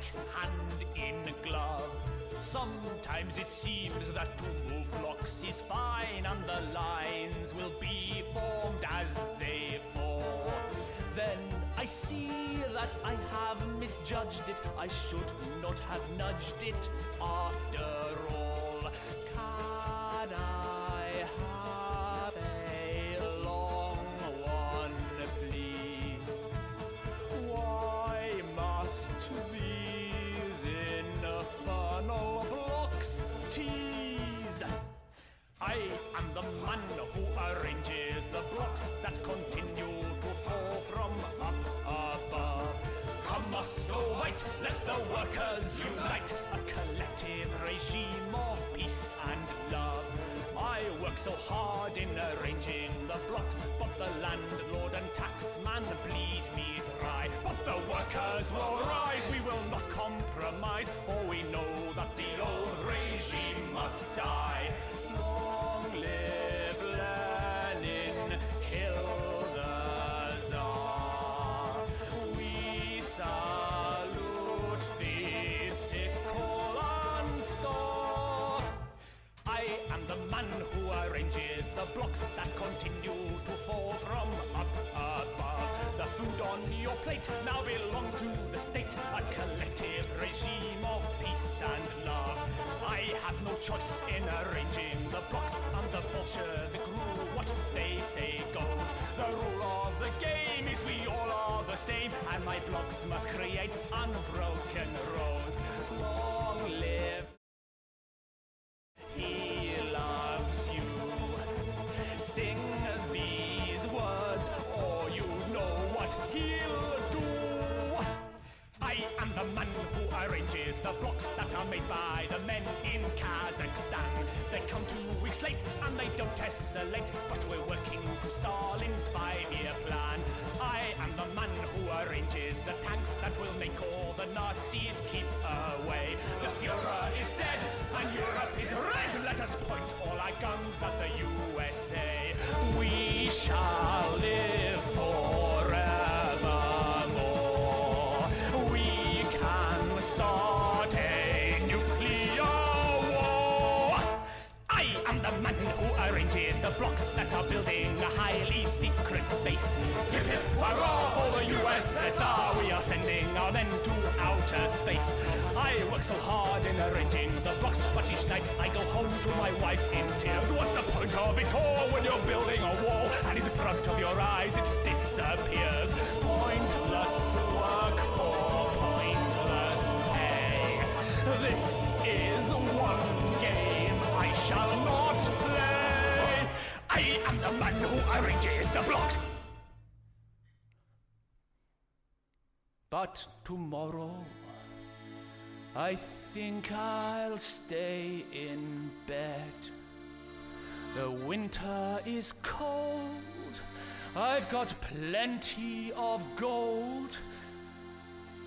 like hand in glove. Sometimes it seems that to move blocks is fine, and the lines will be formed as they fall. Then I see that I have misjudged it. I should not have nudged it after all. Can I have a long one, please? Why must these infernal blocks tease? I am the man who arranges the blocks that continue to fall from up above. Come Muscovite, let the workers unite, a collective regime of peace and love. I work so hard in arranging the blocks, but the landlord and taxman bleed me dry. But the workers will rise, we will not compromise, for we know that the old regime must die. Long live Lenin, kill the Tsar. We salute the sickle and star. I am the man who arranges the blocks that continue to fall from up above. The food on your plate now belongs to the state, a collective regime of peace and love. I have no choice in arranging the blocks, and the Bolshevik rule, what they say goes. The rule of the game is we all are the same, and my blocks must create unbroken rows. Long live, he loves you. Sing these words, or you know what he'll do. I am the man who arranges the blocks that are made by the men in Kazakhstan. They come 2 weeks late and they don't tessellate, but we're working to Stalin's 5-year plan. I am the man who arranges the tanks that will make all the Nazis keep away. The Fuhrer is dead and Europe is red. Let us point all our guns at the USA. We shall live forevermore. We can start a nuclear war. I am the man who arranges the blocks that are building a highly secret base. Hip hip hurrah for the USSR, we are sending our men to outer space. I work so hard in arranging the blocks, but each night I go home to my wife in tears. What's the point of it all when you're building a wall and in front of your eyes it disappears? Pointless work for pointless pay. This is one game I shall not play. I am the man who arranges the blocks. But tomorrow I think I'll stay in bed. The winter is cold, I've got plenty of gold,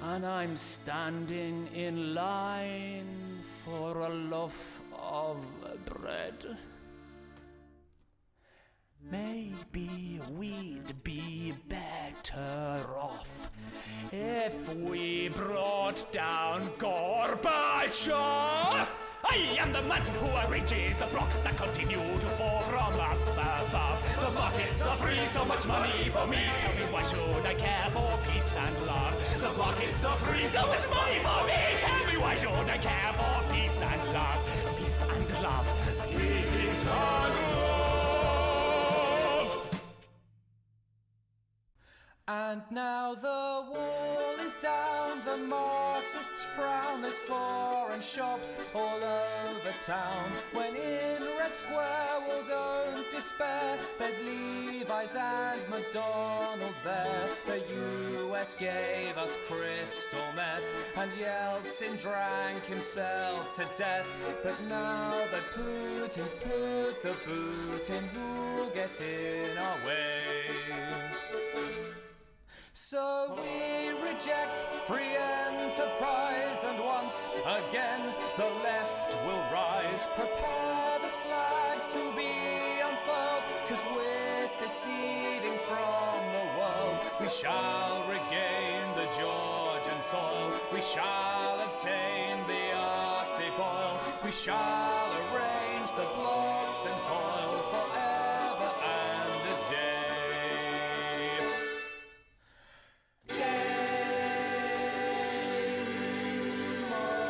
and I'm standing in line for a loaf of bread. Maybe we'd be better off if we brought down Gorbachev. I am the man who arranges the blocks that continue to fall from up above. The markets are free, so much money for me. Tell me, why should I care for peace and love? The markets are free, so much money for me. Tell me, why should I care for peace and love? Peace and love. Peace and love. And now the wall is down, the Marxists frown, there's foreign shops all over town. When in Red Square, well, don't despair, there's Levi's and McDonald's there. The US gave us crystal meth, and Yeltsin drank himself to death. But now that Putin's put the boot in, who'll get in our way? So we reject free enterprise, and once again the left will rise. Prepare the flags to be unfurled, 'cause we're seceding from the world. We shall regain the Georgian soil, we shall attain the Arctic pole. We shall arrange the blocks and toil forever and a day. Game over.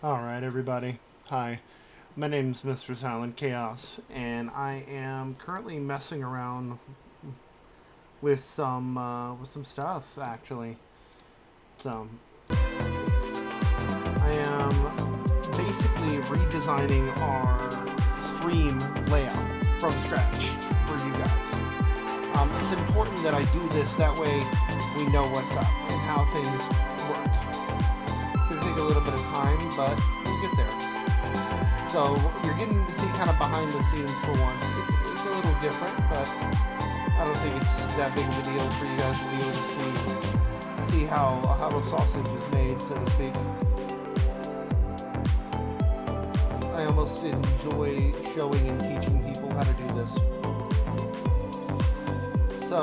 Alright everybody, hi, my name's Mr. Silent Chaos, and I am currently messing around with some stuff, actually. So, I am basically redesigning our stream layout from scratch for you guys. It's important that I do this, that way we know what's up and how things work. Take a little bit of time, but we'll get there. So you're getting to see kind of behind the scenes for once. It's a little different, but I don't think it's that big of a deal for you guys to be able to see how the sausage is made, so to speak. I almost enjoy showing and teaching people how to do this. So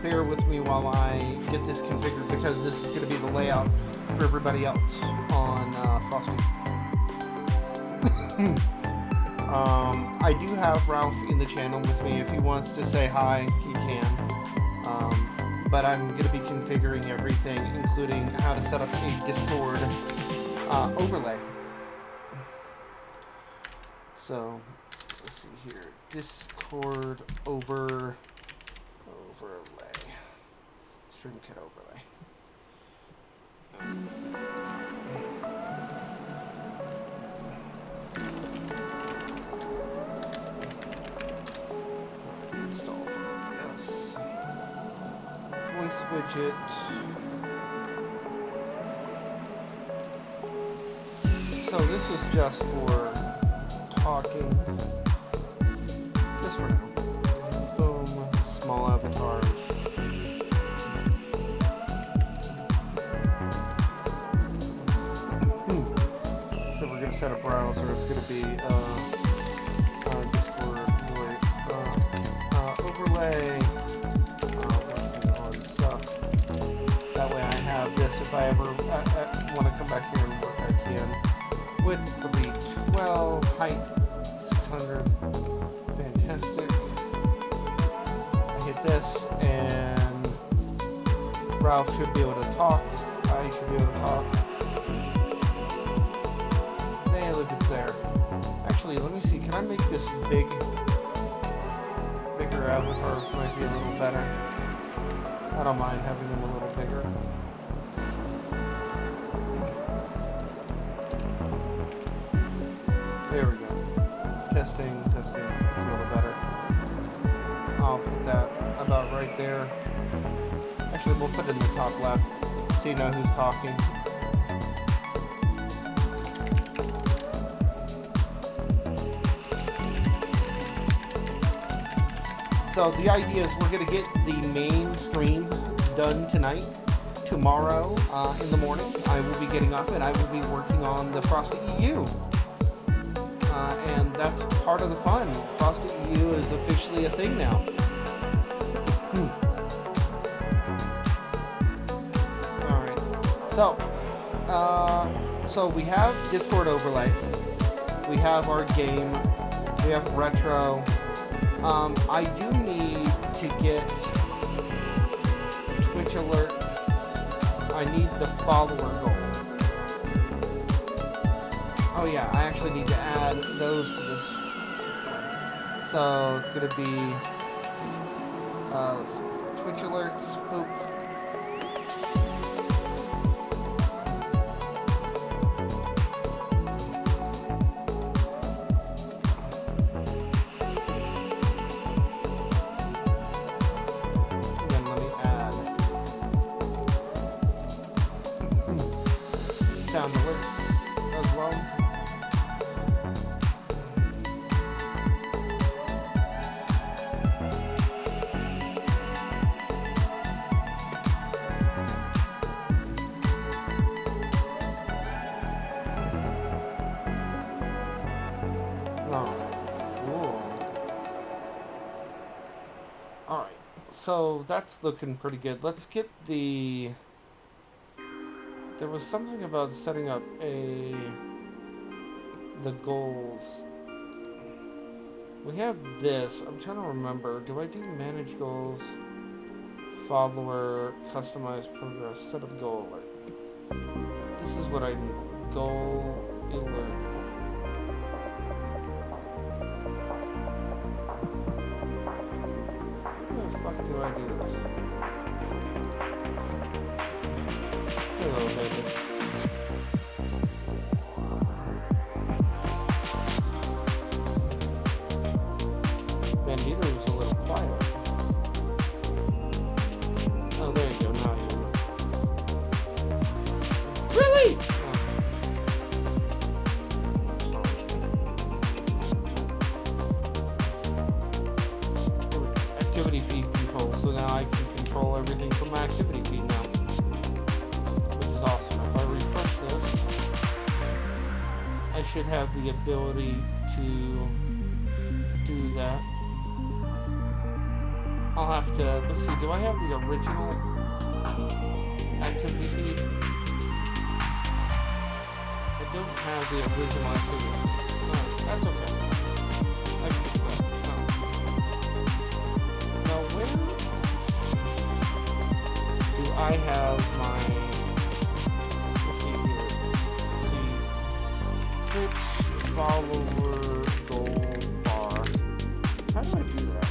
bear with me while I get this configured, because this is going to be the layout for everybody else on Frosty. I do have Ralph in the channel with me. If he wants to say hi, he can. But I'm going to be configuring everything, including how to set up a Discord overlay. So, let's see here. Discord overlay. StreamKit overlay. Install for yes. Voice widget. So this is just for talking. Just for now. Boom. Small avatars. Set a browser. It's going to be Discord overlay working on stuff. That way I have this if I ever want to come back here and work. I can. Width 312, height 600. Fantastic. I hit this and Ralph should be able to talk. I should be able to talk. Look, it's there. Actually, let me see. Can I make this bigger avatars? Might be a little better. I don't mind having them a little bigger. There we go. Testing. It's a little better. I'll put that about right there. Actually, we'll put it in the top left so you know who's talking. So the idea is we're going to get the main stream done tonight. tomorrow in the morning, I will be getting up and I will be working on the Frosty EU. And that's part of the fun. Frosty EU is officially a thing now. Alright. So we have Discord overlay. We have our game. We have retro. I do need to get Twitch alert. I need the follower goal. Oh yeah, I actually need to add those to this. So it's gonna be let's see, Twitch alerts. Boop. Sound alerts as well. Alright, so that's looking pretty good. Let's get the... There was something about setting up the goals. We have this. I'm trying to remember. Do I do manage goals? Follower, customize progress, set up goal alert. This is what I need. Goal alert. How the fuck do I do this? Hello, baby. Bandito was a little quiet. Oh, there you go. Now you know. Really? Oh. Activity feed control. So now I can control everything from my activity feed now. Awesome. If I refresh this, I should have the ability to do that. I'll have to, let's see, do I have the original activity feed? I don't have the original activity feed. No, that's okay. I can fix that. No. Now where do I have my... Twitch follower goal bar. How do I do that?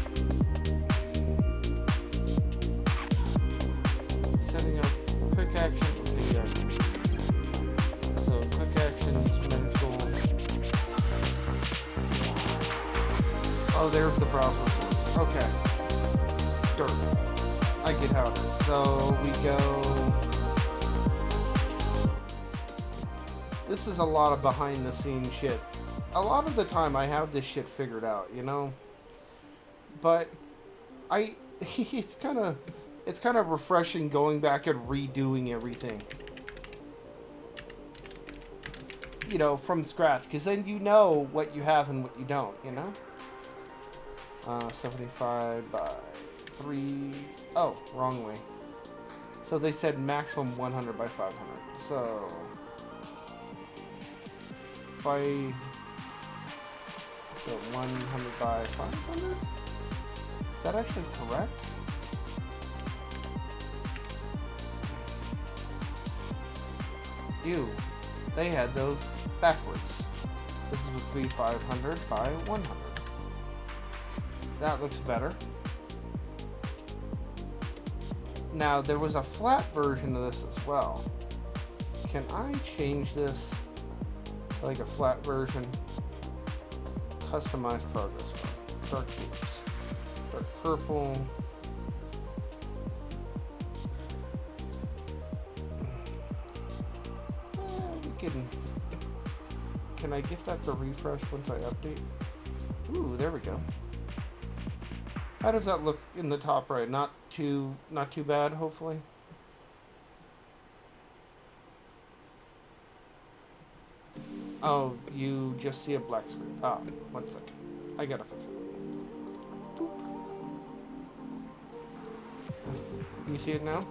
Setting up quick action. Okay, so quick actions, manage goals. Oh, there's the browser source. Okay. Dirt. I get how it is. So we go. This is a lot of behind the scenes shit. A lot of the time I have this shit figured out, you know? But it's kind of refreshing going back and redoing everything. You know, from scratch, because then you know what you have and what you don't, you know? 75 by 3. Oh, wrong way. So they said maximum 100 by 500. So so 100 by 500? Is that actually correct? Ew. They had those backwards. This would be 500 by 100. That looks better. Now, there was a flat version of this as well. Can I change this? Like a flat version. Customize progress bar. Dark shapes. Dark purple. We can I get that to refresh once I update? Ooh, there we go. How does that look in the top right? Not too bad, hopefully. Oh, you just see a black screen. Ah, 1 second. I gotta fix that. Boop. You see it now?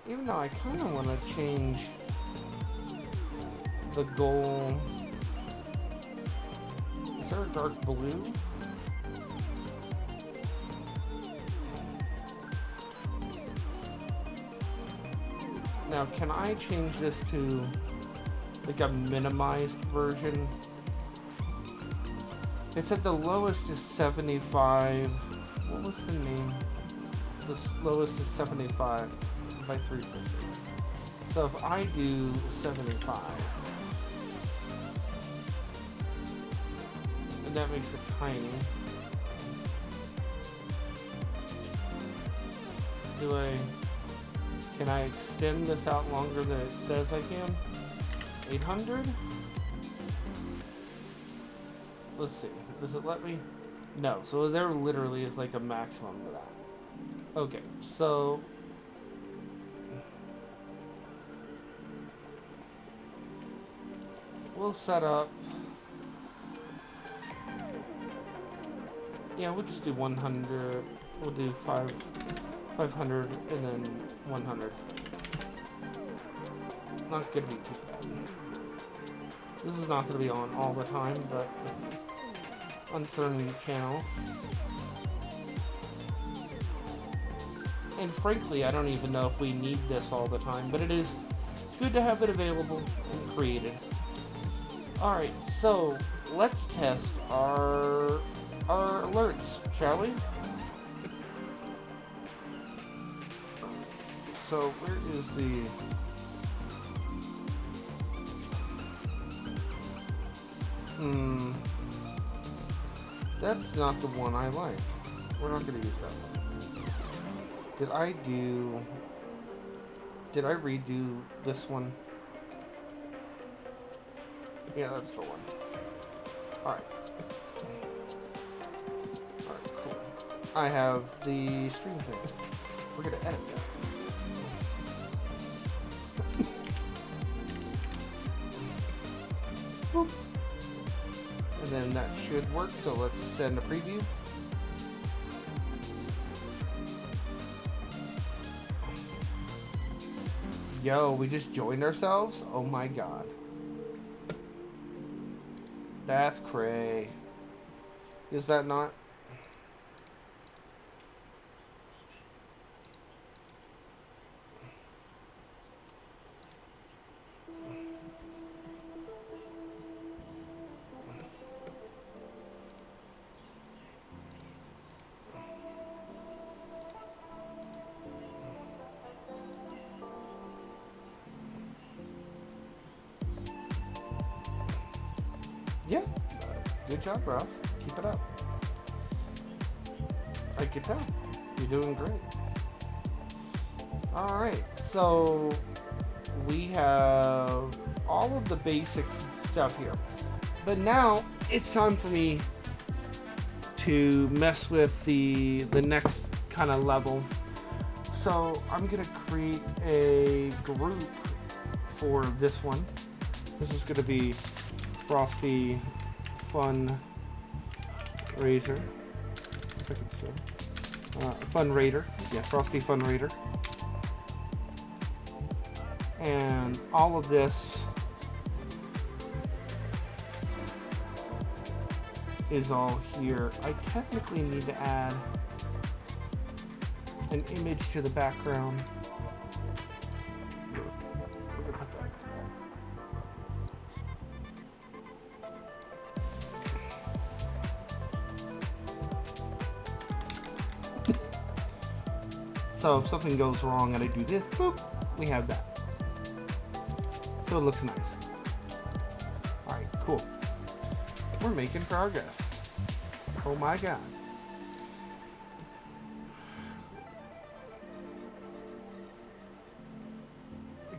Even though I kind of want to change the goal. Is there a dark blue? Now, can I change this to like a minimized version? It said the lowest is 75. What was the name? The lowest is 75 by 350. So if I do 75, and that makes it tiny. Can I extend this out longer than it says I can? 800? Let's see. Does it let me? No. So there literally is like a maximum of that. Okay. So we'll set up. Yeah, we'll just do 100. We'll do 500 and then 100. Not gonna be too bad. This is not gonna be on all the time, but on certain channels. And frankly, I don't even know if we need this all the time, but it is good to have it available and created. Alright, so let's test our alerts, shall we? So where is the... That's not the one I like. We're not going to use that one. Did I redo this one? Yeah, that's the one. Alright. Alright, cool. I have the stream thing. We're going to edit that. Boop. And then that should work, so let's send a preview. Yo, we just joined ourselves? Oh my god. That's cray. Is that not? Yeah, good job, Ralph. Keep it up. I can tell. You're doing great. Alright, so we have all of the basic stuff here. But now it's time for me to mess with the next kind of level. So I'm going to create a group for this one. This is going to be Frosty Fun Raiser. Fun Raider. Yeah, Frosty Fun Raider. And all of this is all here. I technically need to add an image to the background. So if something goes wrong and I do this, boop, we have that. So it looks nice. Alright, cool. We're making progress. Oh my god.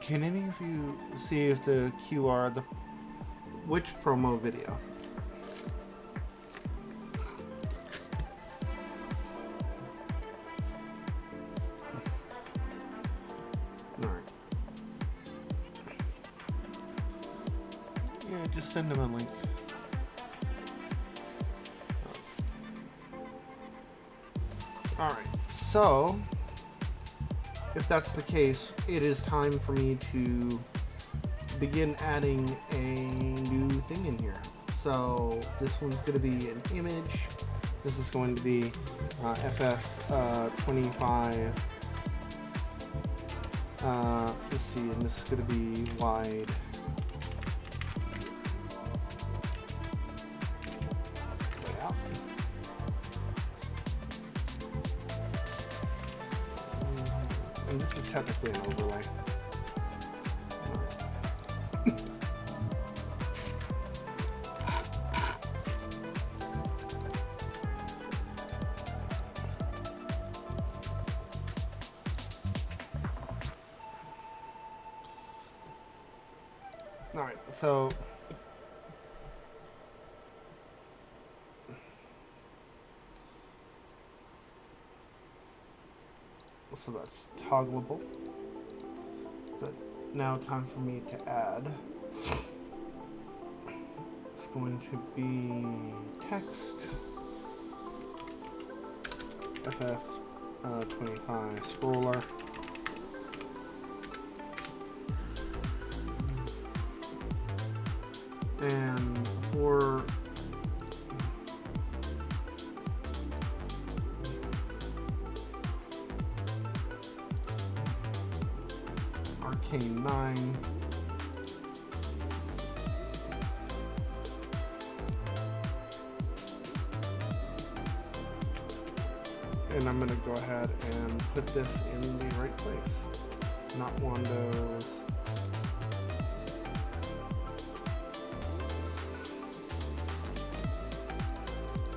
Can any of you see if the QR, which promo video? just send them a link. Alright, so if that's the case, it is time for me to begin adding a new thing in here. So this one's going to be an image. This is going to be FF25. Let's see, and this is going to be wide. Layout. And this is technically an overlay. Alright, so that's toggleable. But now time for me to add. It's going to be text FF25 scroller. And for Arcane 9, and I'm going to go ahead and put this in the right place, not Wando's.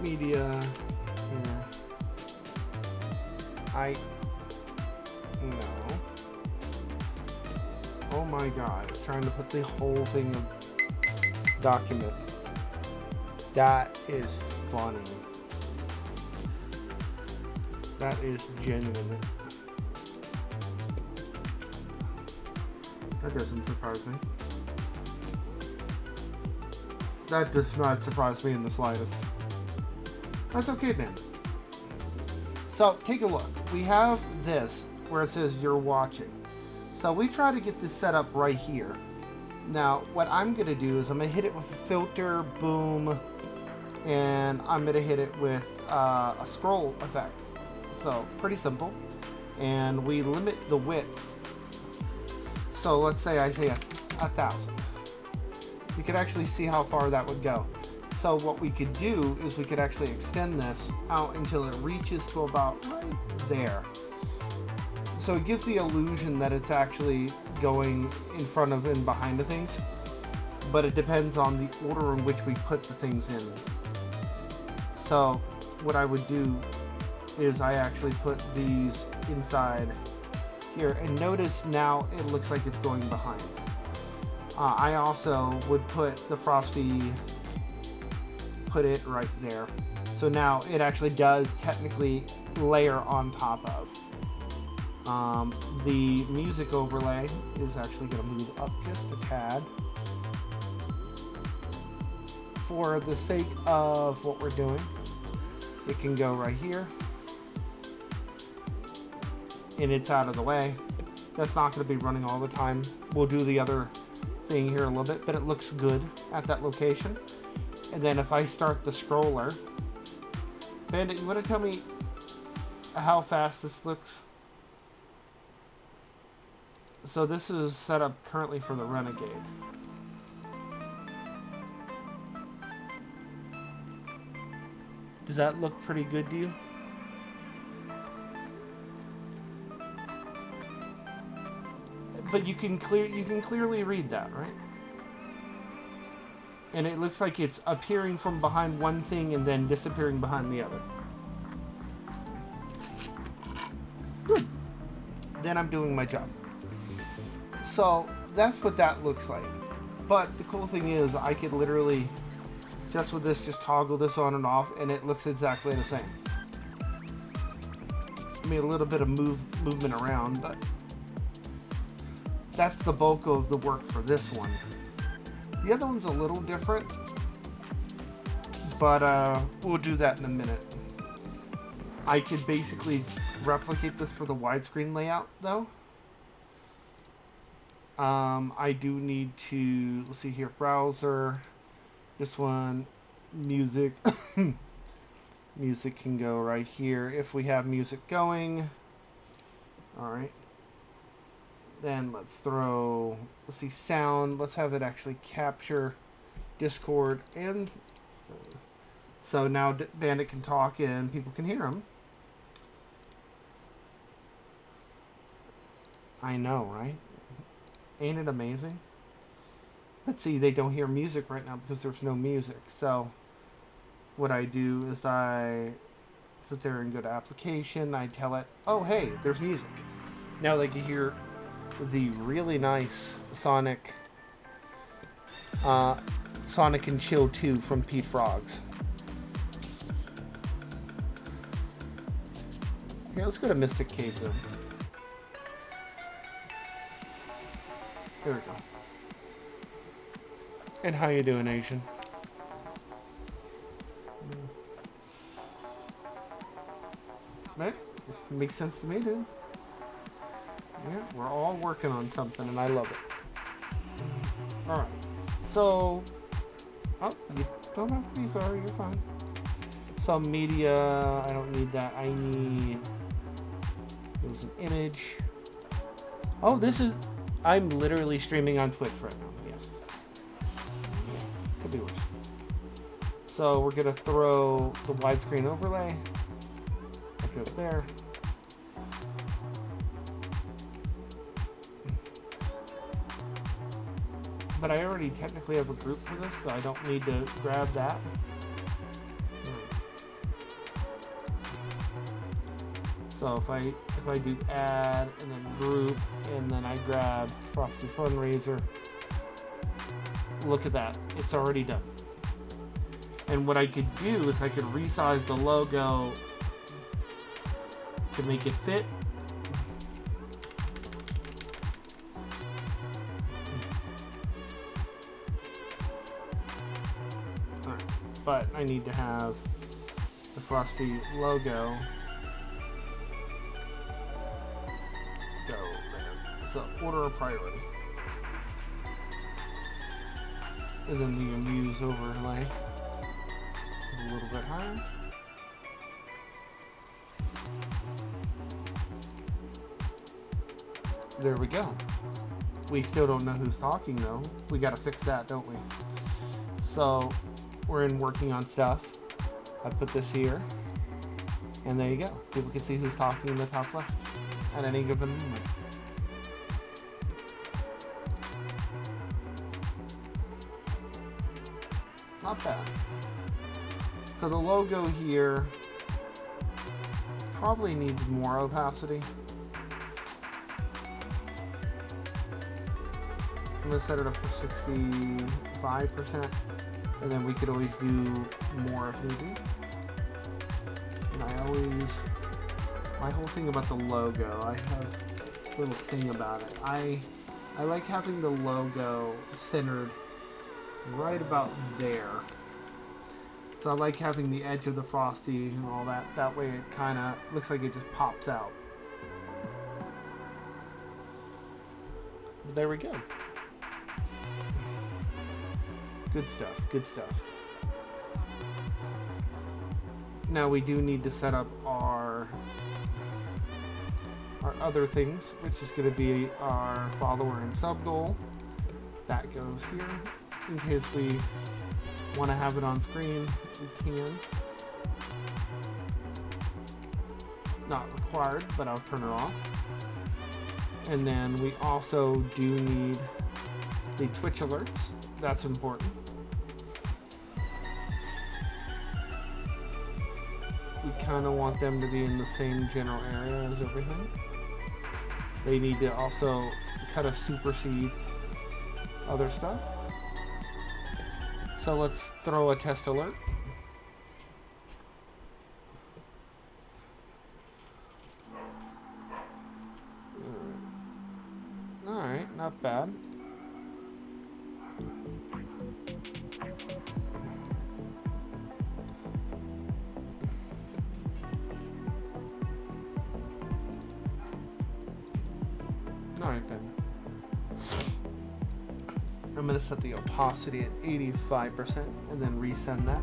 Media. No. Oh my god, I was trying to put the whole thing of document. That is funny. That is genuine. That doesn't surprise me. That does not surprise me in the slightest. That's okay, man. So, take a look. We have this where it says you're watching. So, we try to get this set up right here. Now, what I'm going to do is I'm going to hit it with a filter, boom, and I'm going to hit it with a scroll effect. So, pretty simple. And we limit the width. So, let's say I say 1,000. You can actually see how far that would go. So what we could do is we could actually extend this out until it reaches to about right there. So it gives the illusion that it's actually going in front of and behind the things, but it depends on the order in which we put the things in. So what I would do is I actually put these inside here, and notice now it looks like it's going behind. I also would put the Frosty, put it right there. So now it actually does technically layer on top of. The music overlay is actually going to move up just a tad. For the sake of what we're doing, it can go right here. And it's out of the way. That's not going to be running all the time. We'll do the other thing here a little bit, but it looks good at that location. And then if I start the scroller, Bandit, you want to tell me how fast this looks? So this is set up currently for the Renegade. Does that look pretty good to you? But you can clearly read that, right? And it looks like it's appearing from behind one thing and then disappearing behind the other. Good. Then I'm doing my job. So that's what that looks like. But the cool thing is I could literally, just with this, just toggle this on and off and it looks exactly the same. I mean, a little bit of movement around, but that's the bulk of the work for this one. The other one's a little different, but we'll do that in a minute. I could basically replicate this for the widescreen layout, though. I do need to, let's see here, browser, this one, music. Music can go right here if we have music going. Alright. Then let's throw, let's see, sound. Let's have it actually capture Discord. And so now Bandit can talk and people can hear him. I know, right? Ain't it amazing? But see, they don't hear music right now because there's no music. So what I do is I sit there and go to application. I tell it, oh, hey, there's music. Now they can hear the really nice Sonic and Chill 2 from Pete Frogs. Here, let's go to Mystic Cave Zone. There we go. And how you doing, Asian? Right? Makes sense to me, dude. Yeah, we're all working on something, and I love it. Alright. So... Oh, you don't have to be sorry, you're fine. Some media... I don't need that. I need... It was an image. Oh, this is... I'm literally streaming on Twitch right now. Yes. Yeah, could be worse. So we're gonna throw the widescreen overlay. That goes there. But I already technically have a group for this, so I don't need to grab that. So if I do add and then group and then I grab Frosty Fundraiser, look at that, it's already done. And what I could do is I could resize the logo to make it fit. Alright, but I need to have the Frosty logo go there. So order of priority. And then the Amuse overlay a little bit higher. There we go. We still don't know who's talking though. We gotta fix that, don't we? So we're in working on stuff. I put this here. And there you go. People can see who's talking in the top left at any given moment. Not bad. So the logo here probably needs more opacity. I'm gonna set it up for 65%, and then we could always do more if need be. And my whole thing about the logo, I have a little thing about it. I like having the logo centered right about there. So I like having the edge of the Frosty and all that. That way it kind of looks like it just pops out. But there we go. Good stuff, good stuff. Now we do need to set up our other things, which is going to be our follower and sub goal. That goes here. In case we want to have it on screen, we can. Not required, but I'll turn it off. And then we also do need the Twitch alerts. That's important. We kind of want them to be in the same general area as everything. They need to also kind of supersede other stuff. So let's throw a test alert. Alright, not bad. Alright then. I'm going to set the opacity at 85% and then resend that.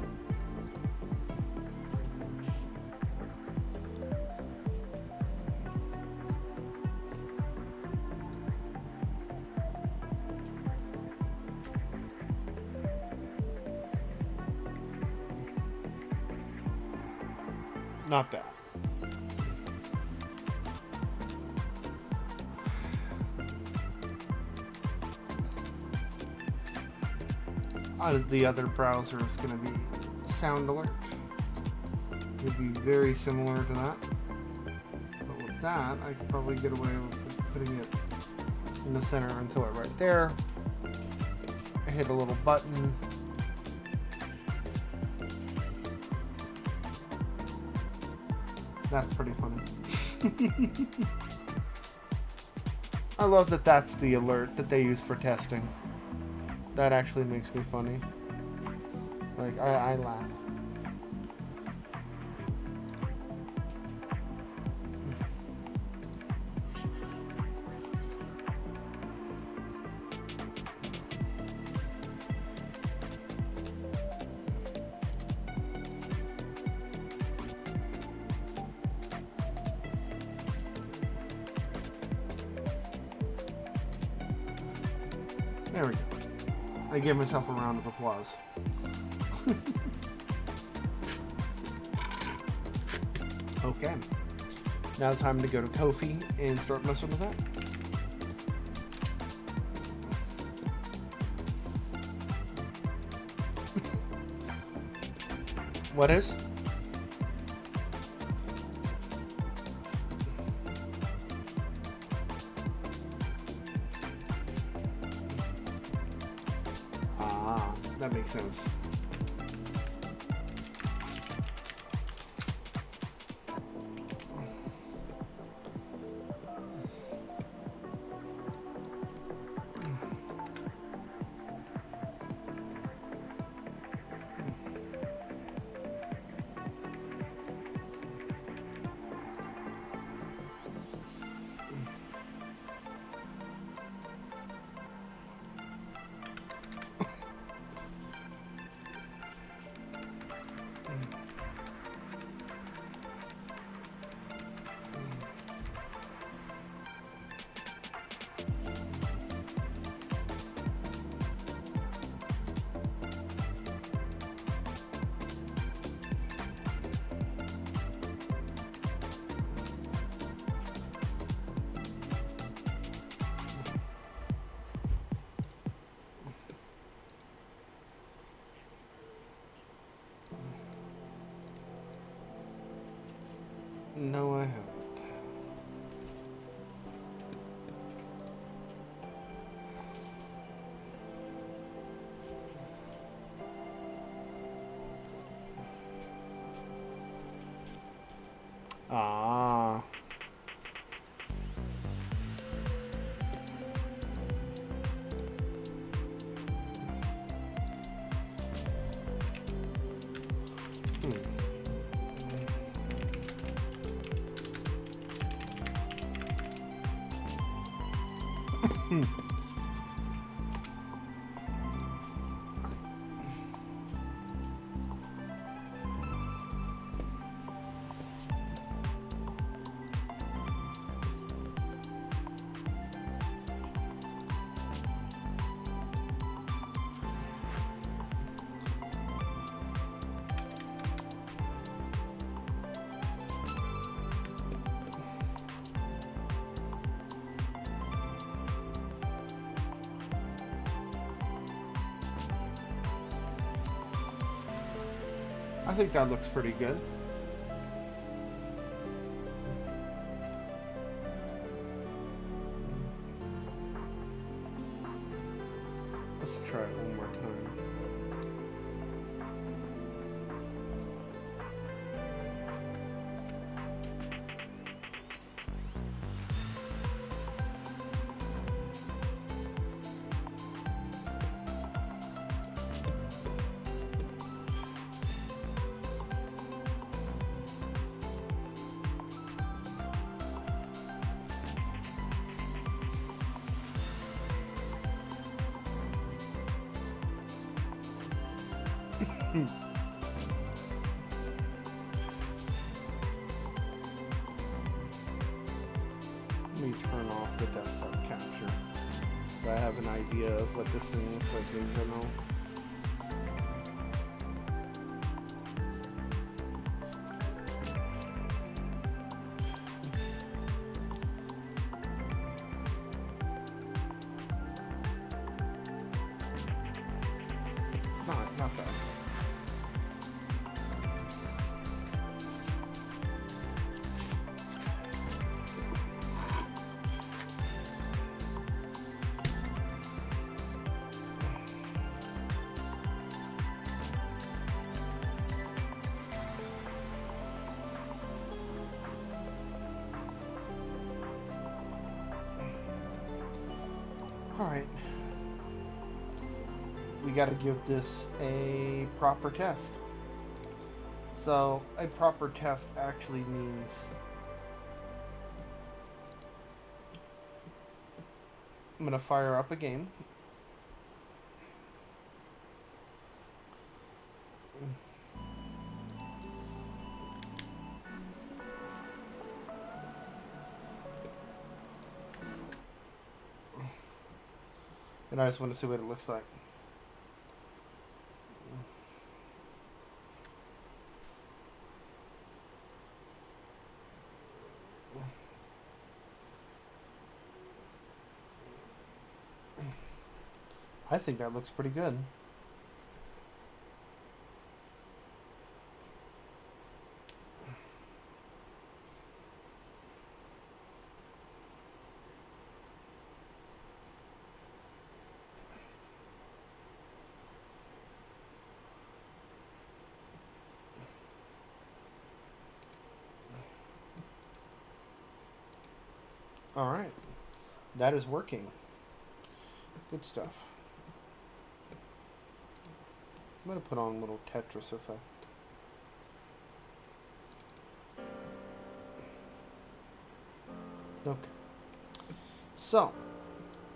Not bad. The other browser is going to be Sound Alert. It'd be very similar to that. But with that, I could probably get away with just putting it in the center until it right there. I hit a little button. That's pretty funny. I love that that's the alert that they use for testing. That actually makes me funny. Like, I laugh. There we go. I give myself a round of applause. Okay. Now it's time to go to Ko-fi and start messing with that. What is? That makes sense. No, I haven't. Ah. I think that looks pretty good. Let's try it one more time. Let me turn off the desktop capture so I have an idea of what this thing looks like in general. Not bad. Alright. We gotta give this a proper test. So, a proper test actually means I'm gonna fire up a game. And I just want to see what it looks like. I think that looks pretty good. All right, that is working. Good stuff. I'm gonna put on a little Tetris effect. Okay. So,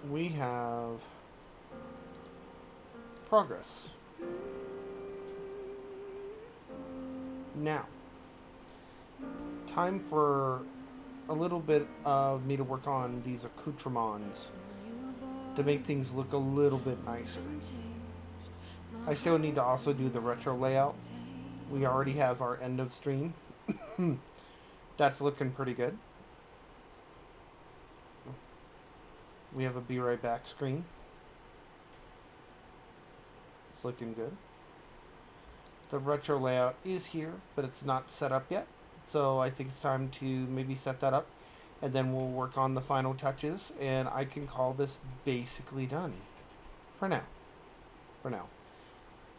we have progress. Now, time for a little bit of me to work on these accoutrements to make things look a little bit nicer. I still need to also do the retro layout. We already have our end of stream. That's looking pretty good. We have a be right back screen. It's looking good. The retro layout is here, but it's not set up yet. So I think it's time to maybe set that up, and then we'll work on the final touches, and I can call this basically done for now.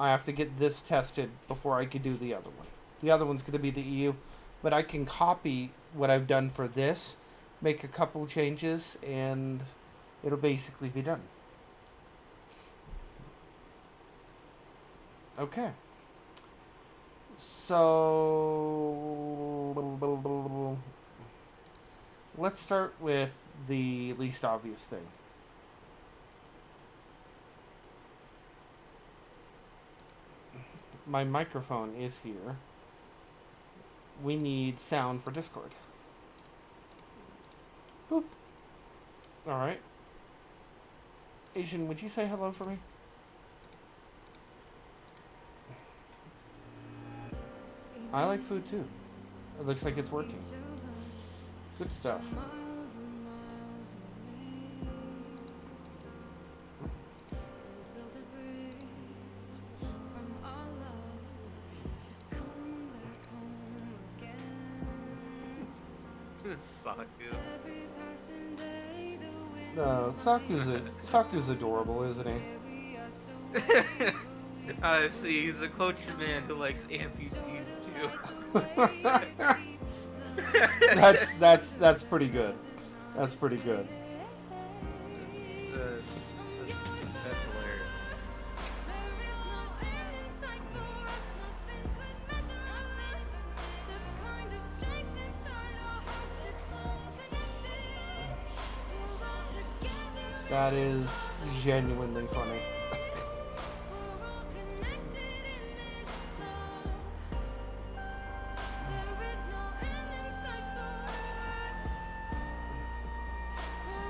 I have to get this tested before I can do the other one. The other one's going to be the EU, but I can copy what I've done for this, make a couple changes, and it'll basically be done. Okay. So let's start with the least obvious thing. My microphone is here. We need sound for Discord. Boop. Alright. Asian, would you say hello for me? I like food too. It looks like it's working. Good stuff. Saku's adorable, isn't he? See, he's a culture man who likes amputees too. That's pretty good. That's pretty good. That's hilarious. That is genuinely funny.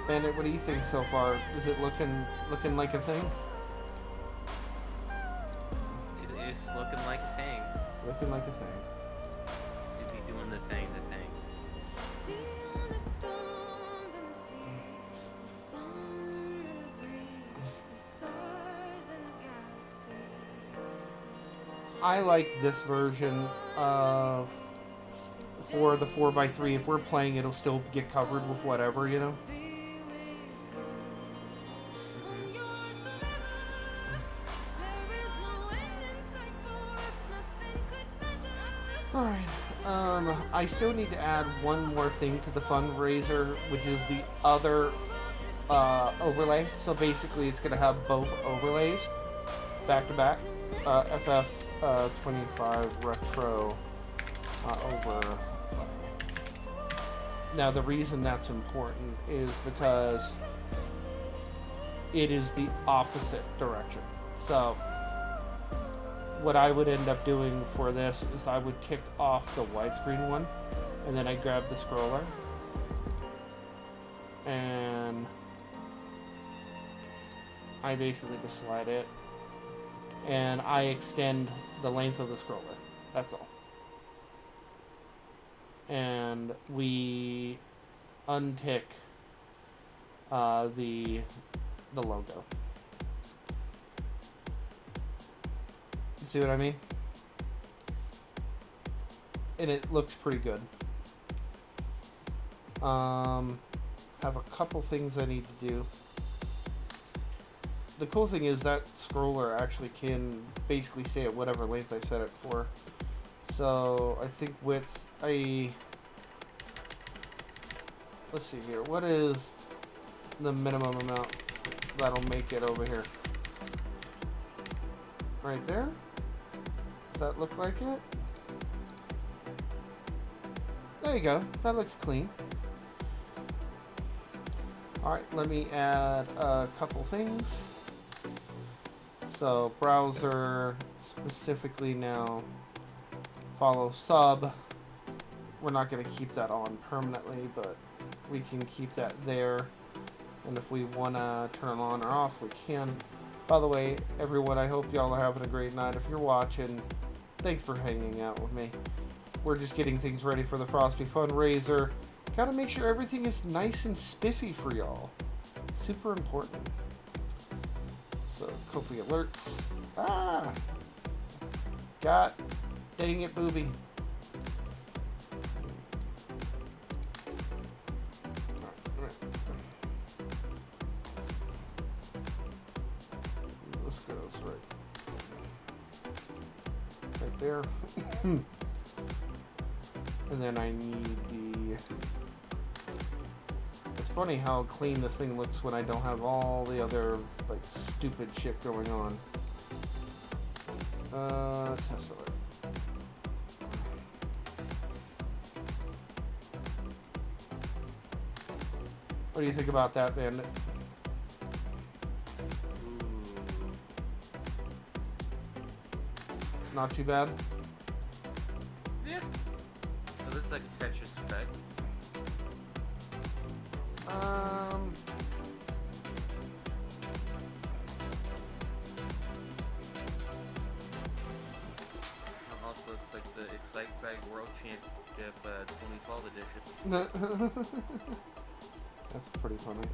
Bandit, what do you think so far? Is it looking like a thing? It is looking like a thing. It's looking like a thing. It'd be doing the thing. Beyond the storms and the seas, the sun and the breeze, the stars and the galaxy. I like this version of for the 4x3. If we're playing, it'll still get covered with whatever, you know. Alright, I still need to add one more thing to the fundraiser, which is the other overlay. So basically it's going to have both overlays back to back. FF25 Retro overlay. Now the reason that's important is because it is the opposite direction. So what I would end up doing for this is I would tick off the widescreen one, and then I grab the scroller, and I basically just slide it, and I extend the length of the scroller. That's all. And we untick the logo. You see what I mean? And it looks pretty good. Have a couple things I need to do. The cool thing is that scroller actually can basically stay at whatever length I set it for. So I think width, let's see here. What is the minimum amount that'll make it over here? Right there? Does that look like it? There you go. That looks clean. Alright, let me add a couple things. So, browser, specifically now, follow sub. We're not going to keep that on permanently, but we can keep that there. And if we want to turn it on or off, we can. By the way, everyone, I hope y'all are having a great night. If you're watching, thanks for hanging out with me. We're just getting things ready for the Frosty fundraiser. Gotta make sure everything is nice and spiffy for y'all. Super important. So, Kofi alerts. God dang it, booby. This goes right there. And then I need the... It's funny how clean this thing looks when I don't have all the other, like, stupid shit going on. Test alert. What do you think about that, Bandit? Not too bad? Yeah. It looks like a Tetris effect. It also looks like the Excite Bag World Championship 2012 edition. That's pretty funny.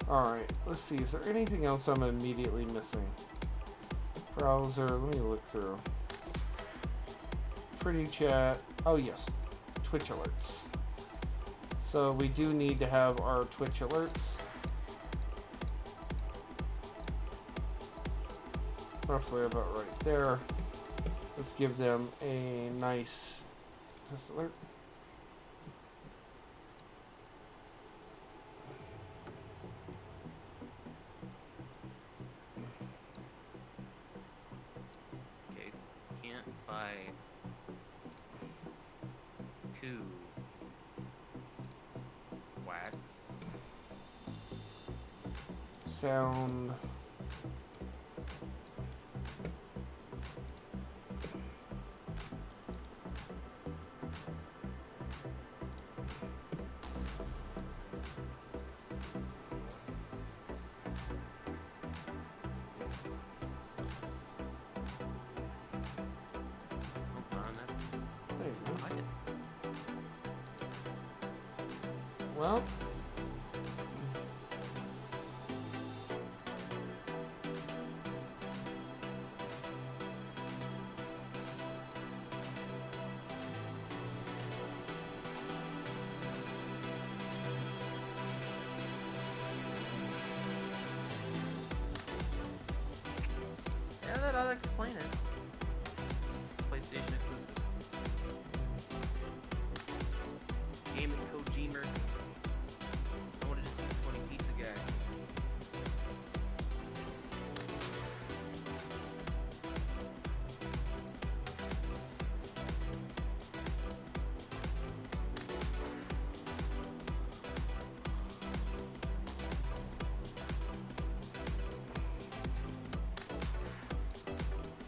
Alright, let's see. Is there anything else I'm immediately missing? Browser, let me look through. Pretty chat. Oh yes, Twitch alerts. So we do need to have our Twitch alerts. Roughly about right there. Let's give them a nice test alert. Okay, can't buy 2 whack. Sound. Well. Yeah, that ought to explain it. PlayStation exclusive. Game at Kojima. I wanted to see 20 Pizza Guy.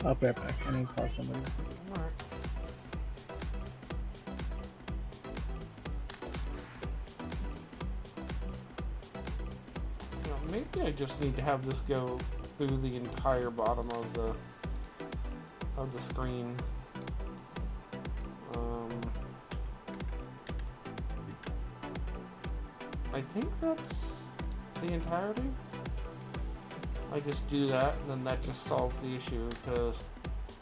I'll be right back. I need to call somebody. Alright. Maybe I just need to have this go through the entire bottom of the screen. I think that's the entirety. I just do that, and then that just solves the issue, because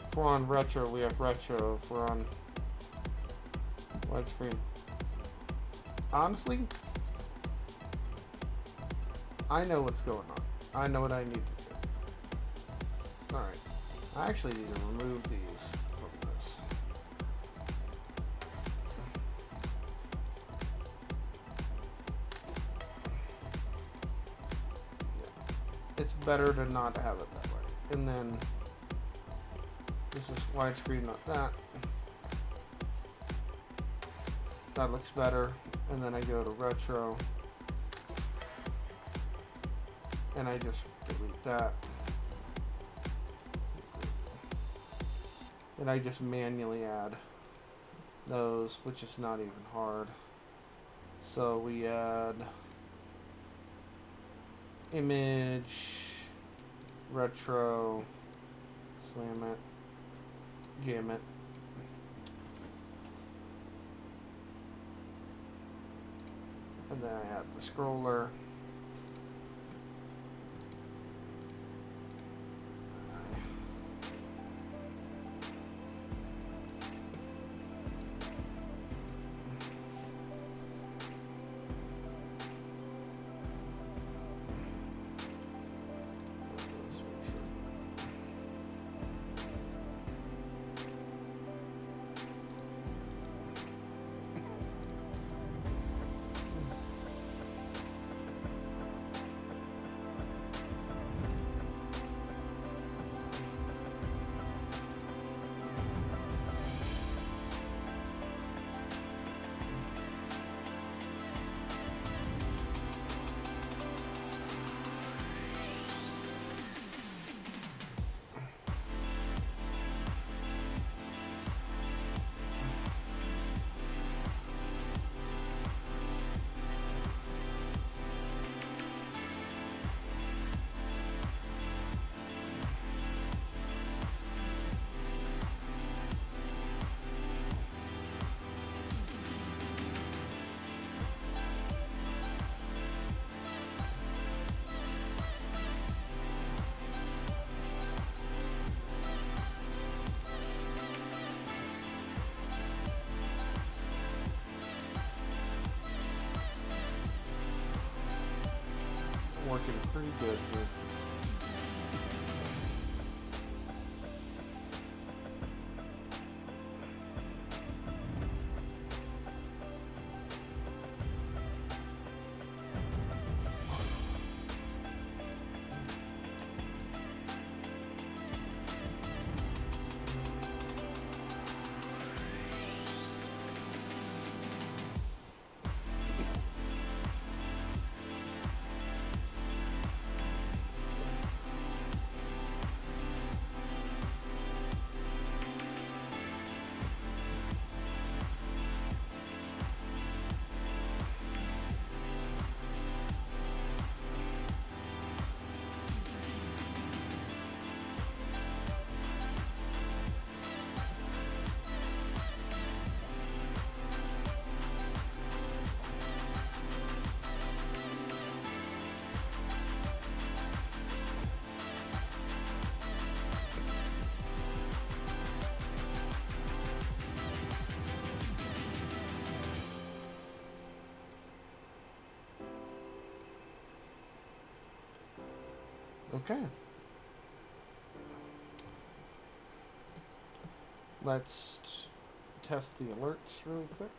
if we're on retro, we have retro. If we're on widescreen. Honestly, I know what's going on. I know what I need to do. Alright. I actually need to remove these from this. It's better to not have it that way. And then this is widescreen, not that. That looks better. And then I go to retro. And I just delete that. And I just manually add those, which is not even hard. So we add image, retro, slam it, jam it. And then I add the scroller. Working pretty good here. Okay. Let's test the alerts real quick.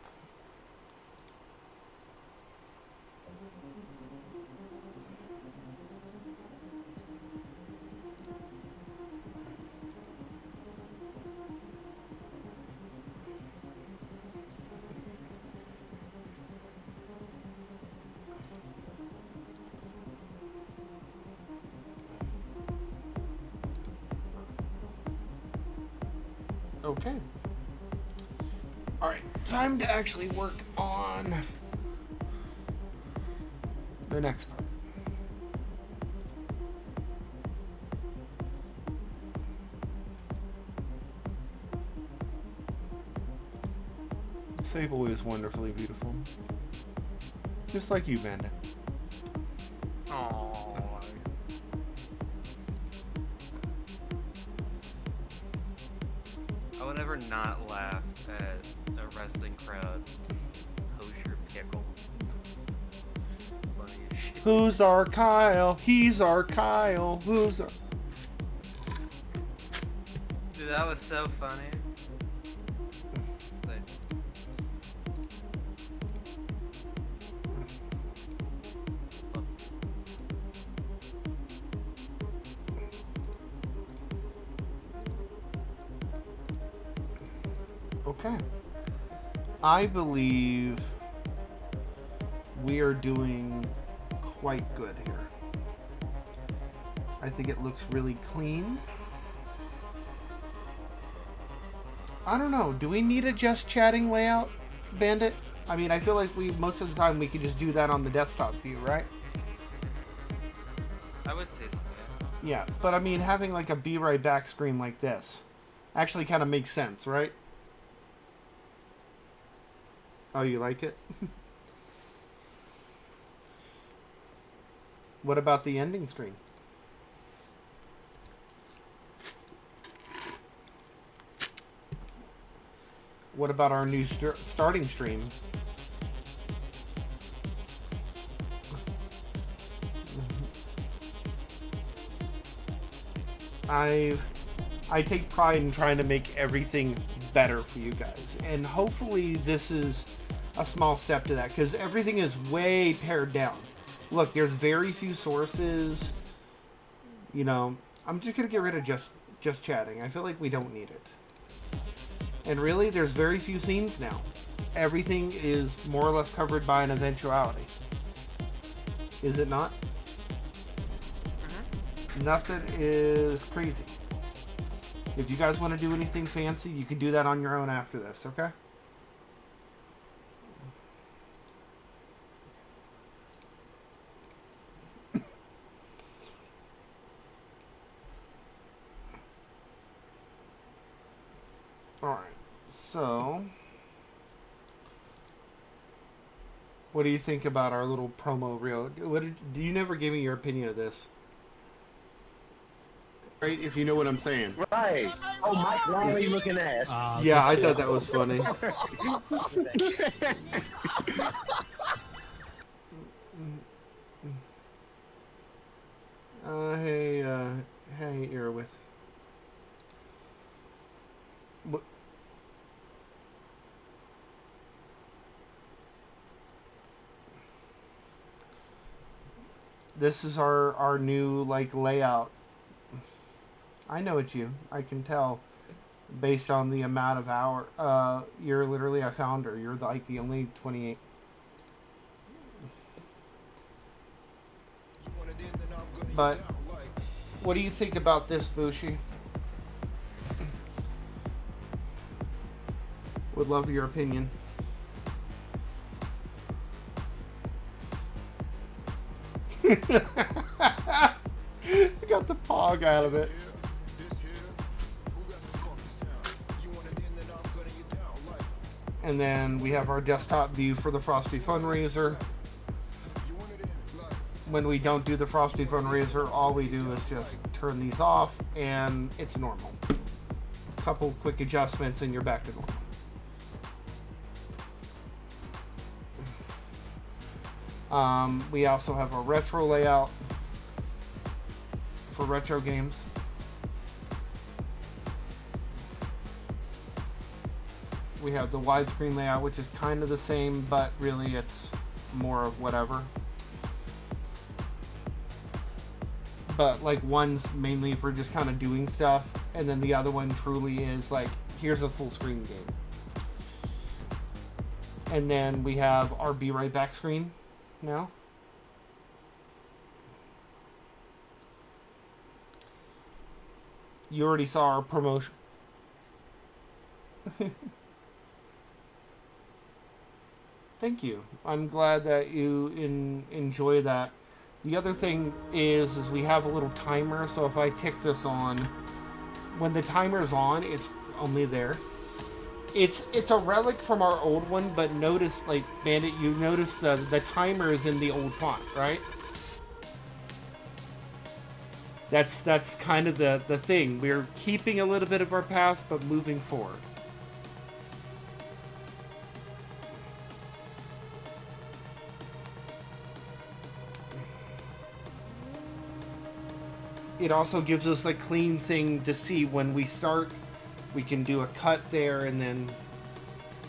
Okay. Alright, time to actually work on the next part. Sable is wonderfully beautiful. Just like you, Bandit. Aww. I would never not laugh at a wrestling crowd. Kosher pickle. Funny as shit. Who's our Kyle? He's our Kyle. Who's our... Dude, that was so funny. Like, Okay. I believe we are doing quite good here. I think it looks really clean. I don't know. Do we need a just chatting layout, Bandit? I mean, I feel like most of the time we could just do that on the desktop view, right? I would say so, yeah. Yeah, but I mean, having like a be right back screen like this actually kind of makes sense, right? Oh, you like it? What about the ending screen? What about our new starting stream? I take pride in trying to make everything better for you guys, and hopefully this is a small step to that, because everything is way pared down. Look, there's very few sources. You know, I'm just gonna get rid of just chatting. I feel like we don't need it. And really, there's very few scenes now. Everything is more or less covered by an eventuality. Is it not? Nothing is crazy. If you guys want to do anything fancy, you can do that on your own after this, okay? Alright, so what do you think about our little promo reel? You never gave me your opinion of this. Right, if you know what I'm saying. Right. Oh, Mike Lowry looking ass. Yeah, I thought that was funny. Hey, Earwith. What? This is our new like layout. I know it's you. I can tell based on the amount of hour. You're literally a founder. You're like the only 28. But what do you think about this, Bushi? Would love your opinion. I got the pog out of it. And then we have our desktop view for the Frosty fundraiser. When we don't do the Frosty fundraiser, all we do is just turn these off and it's normal. Couple quick adjustments and you're back to normal. We also have a retro layout retro games. We have the widescreen layout, which is kind of the same, but really it's more of whatever. But like one's mainly for just kind of doing stuff, and then the other one truly is like, here's a full screen game. And then we have our Be Right Back screen now. You already saw our promotion. Thank you. I'm glad that you enjoy that. The other thing is we have a little timer, so if I tick this on, when the timer's on, it's only there. It's a relic from our old one, but notice, like, Bandit, you notice the timer is in the old font, right? That's kind of the thing. We're keeping a little bit of our past, but moving forward. It also gives us a clean thing to see when we start. We can do a cut there, and then,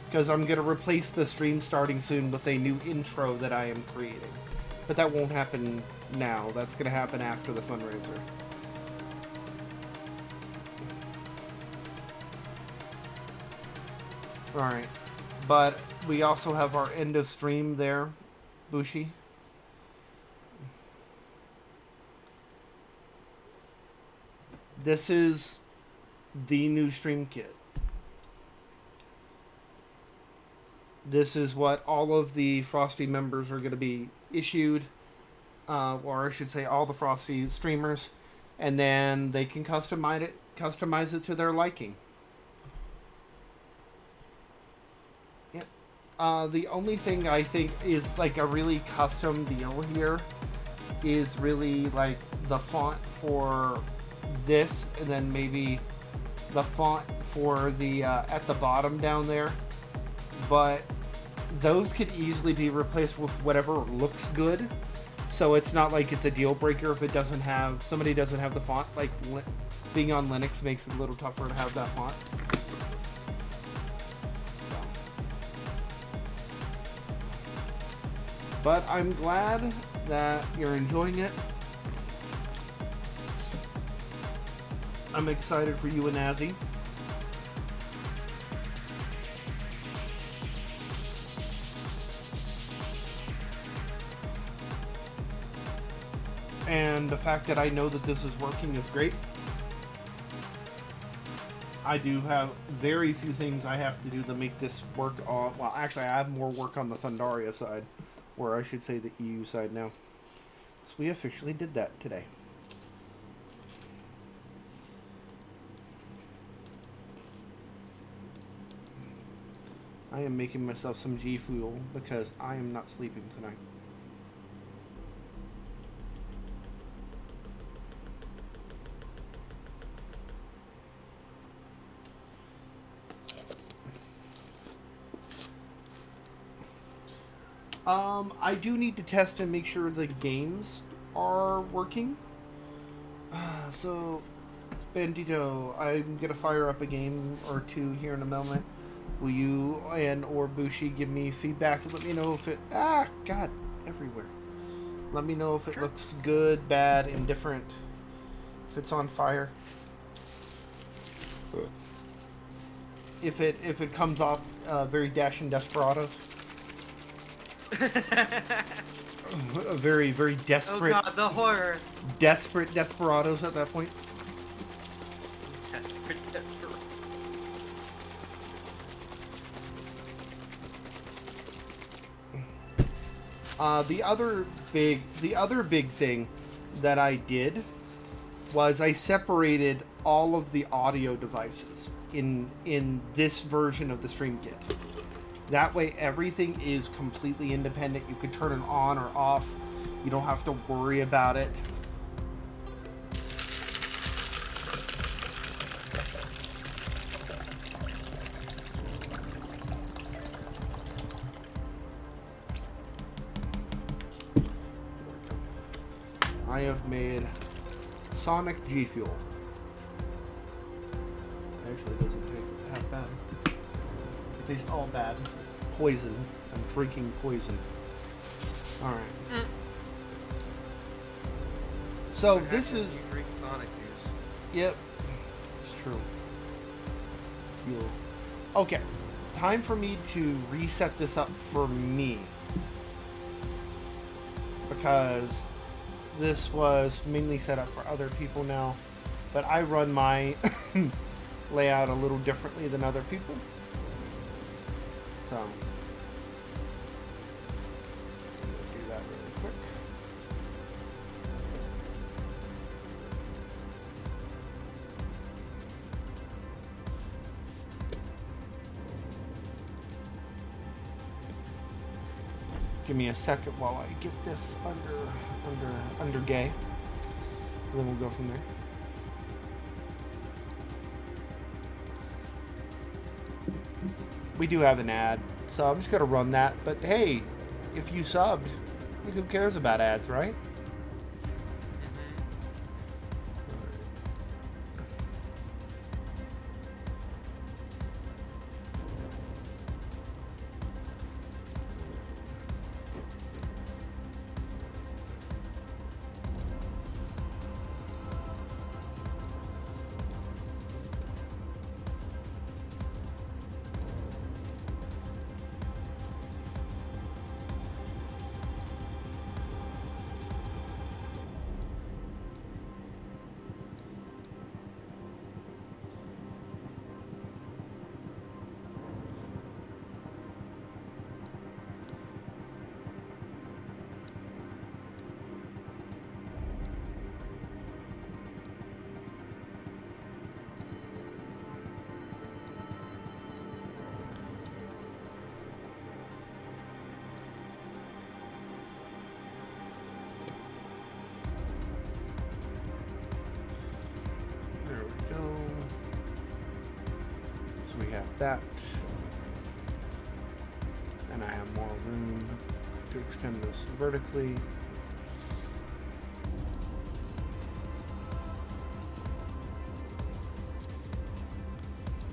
because I'm going to replace the stream starting soon with a new intro that I am creating. But that won't happen now. That's going to happen after the fundraiser. Alright. But we also have our end of stream there, Bushi. This is the new stream kit. This is what all of the Frosty members are going to be issued, or I should say all the Frosty streamers, and then they can customize it to their liking. Yep. The only thing I think is like a really custom deal here is really like the font for this, and then maybe the font for the at the bottom down there, but those could easily be replaced with whatever looks good, so it's not like it's a deal breaker if it doesn't have, somebody doesn't have the font. Like being on Linux makes it a little tougher to have that font. But I'm glad that you're enjoying it. I'm excited for you and Azzy. And the fact that I know that this is working is great. I do have very few things I have to do to make this work on... Well, actually, I have more work on the Thundaria side. Or I should say the EU side now. So we officially did that today. I am making myself some G Fuel because I am not sleeping tonight. I do need to test and make sure the games are working. So, Bandito, I'm gonna fire up a game or two here in a moment. Will you and or Bushi give me feedback and let me know if it... God, everywhere. Let me know if it looks good, bad, indifferent. If it's on fire. If it comes off very Dash and Desperados. A very, very desperate... Oh god, the horror! Desperate Desperados at that point. Desperate. The other big thing that I did was I separated all of the audio devices in this version of the Stream Kit. That way everything is completely independent. You can turn it on or off. You don't have to worry about it. I have made Sonic G Fuel. Actually, it doesn't taste half bad. It tastes all bad. Poison. I'm drinking poison. Alright. So What this happens is... when you drink Sonic juice? Yep. It's true. Fuel. Okay. Time for me to reset this up for me. Because this was mainly set up for other people now. But I run my layout a little differently than other people. So, I'm going to do that really quick. Give me a second while I get this under gay. And then we'll go from there. We do have an ad, so I'm just gonna run that. But hey, if you subbed, who cares about ads, right? There we go. So we have that. And I have more room to extend this vertically.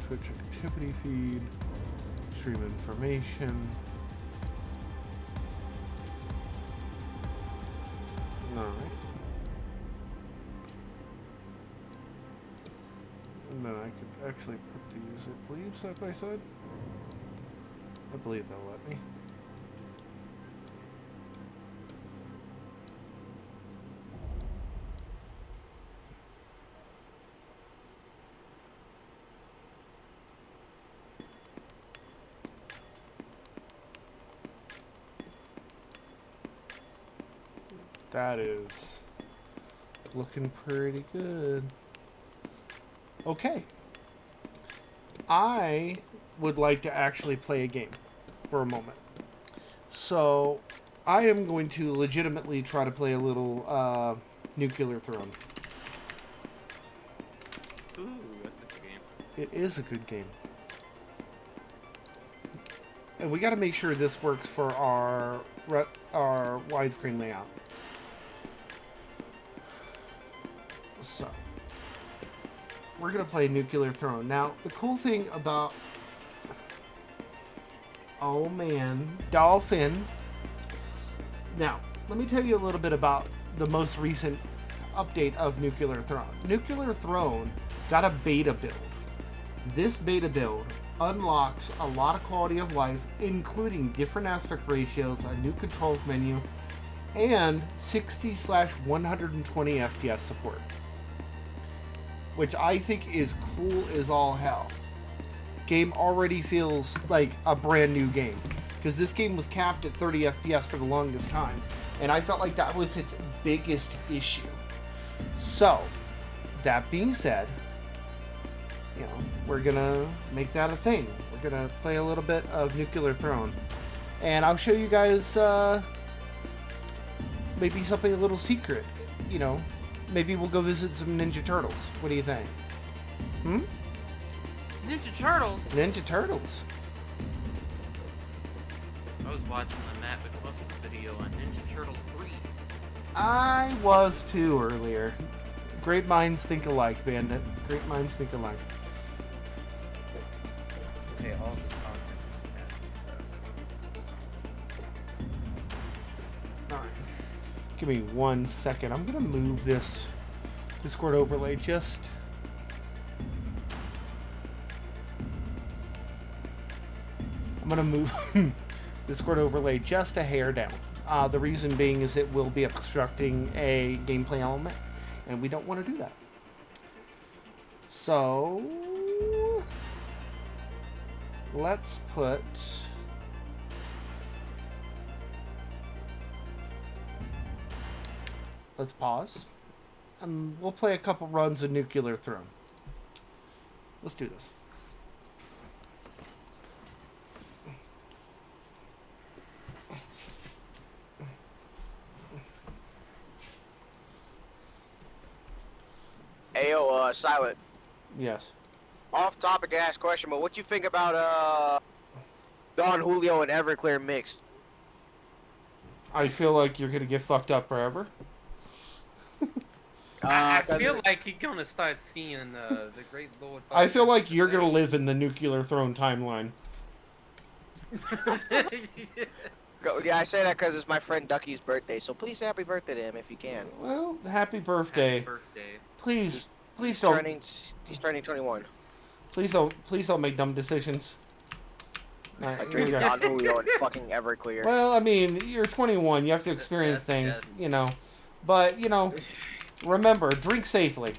Twitch activity feed, stream information. Alright. And then I could actually put these, I believe, side by side. I believe they'll let me. That is looking pretty good. Okay. I would like to actually play a game for a moment. So, I am going to legitimately try to play a little Nuclear Throne. Ooh, that's a good game. It is a good game. And we got to make sure this works for our widescreen layout. So, we're going to play Nuclear Throne. Now, the cool thing about... Oh man, Dolphin. Now, let me tell you a little bit about the most recent update of Nuclear Throne. Nuclear Throne got a beta build. This beta build unlocks a lot of quality of life, including different aspect ratios, a new controls menu, and 60/120 FPS support. Which I think is cool as all hell. Game already feels like a brand new game. Because this game was capped at 30 FPS for the longest time. And I felt like that was its biggest issue. So, that being said, you know, we're gonna make that a thing. We're gonna play a little bit of Nuclear Throne. And I'll show you guys maybe something a little secret. You know, maybe we'll go visit some Ninja Turtles. What do you think? Hmm? Ninja Turtles? Ninja Turtles. I was watching the Matt McCluskey video on Ninja Turtles 3. I was too earlier. Great minds think alike, Bandit. Great minds think alike. Okay, all of this content's Alright. Give me 1 second. I'm gonna move this Discord overlay just... I'm gonna move Discord overlay just a hair down. The reason being is it will be obstructing a gameplay element, and we don't want to do that. So let's put... Let's pause, and we'll play a couple runs of Nuclear Throne. Let's do this. Ayo, Silent. Yes. Off topic ass question, but what you think about Don Julio and Everclear mixed? I feel like you're gonna get fucked up forever. I feel like he's gonna start seeing the Great Lord. I feel like you're gonna live in the Nuclear Throne timeline. Yeah, I say that because it's my friend Ducky's birthday, so please say happy birthday to him if you can. Well, happy birthday. Happy birthday. Please He's don't. turning 21. Please don't make dumb decisions. All right, I here we drink go. Don Julio and fucking Everclear. Well, I mean, you're 21. You have to experience things, you know. But, you know, remember, drink safely.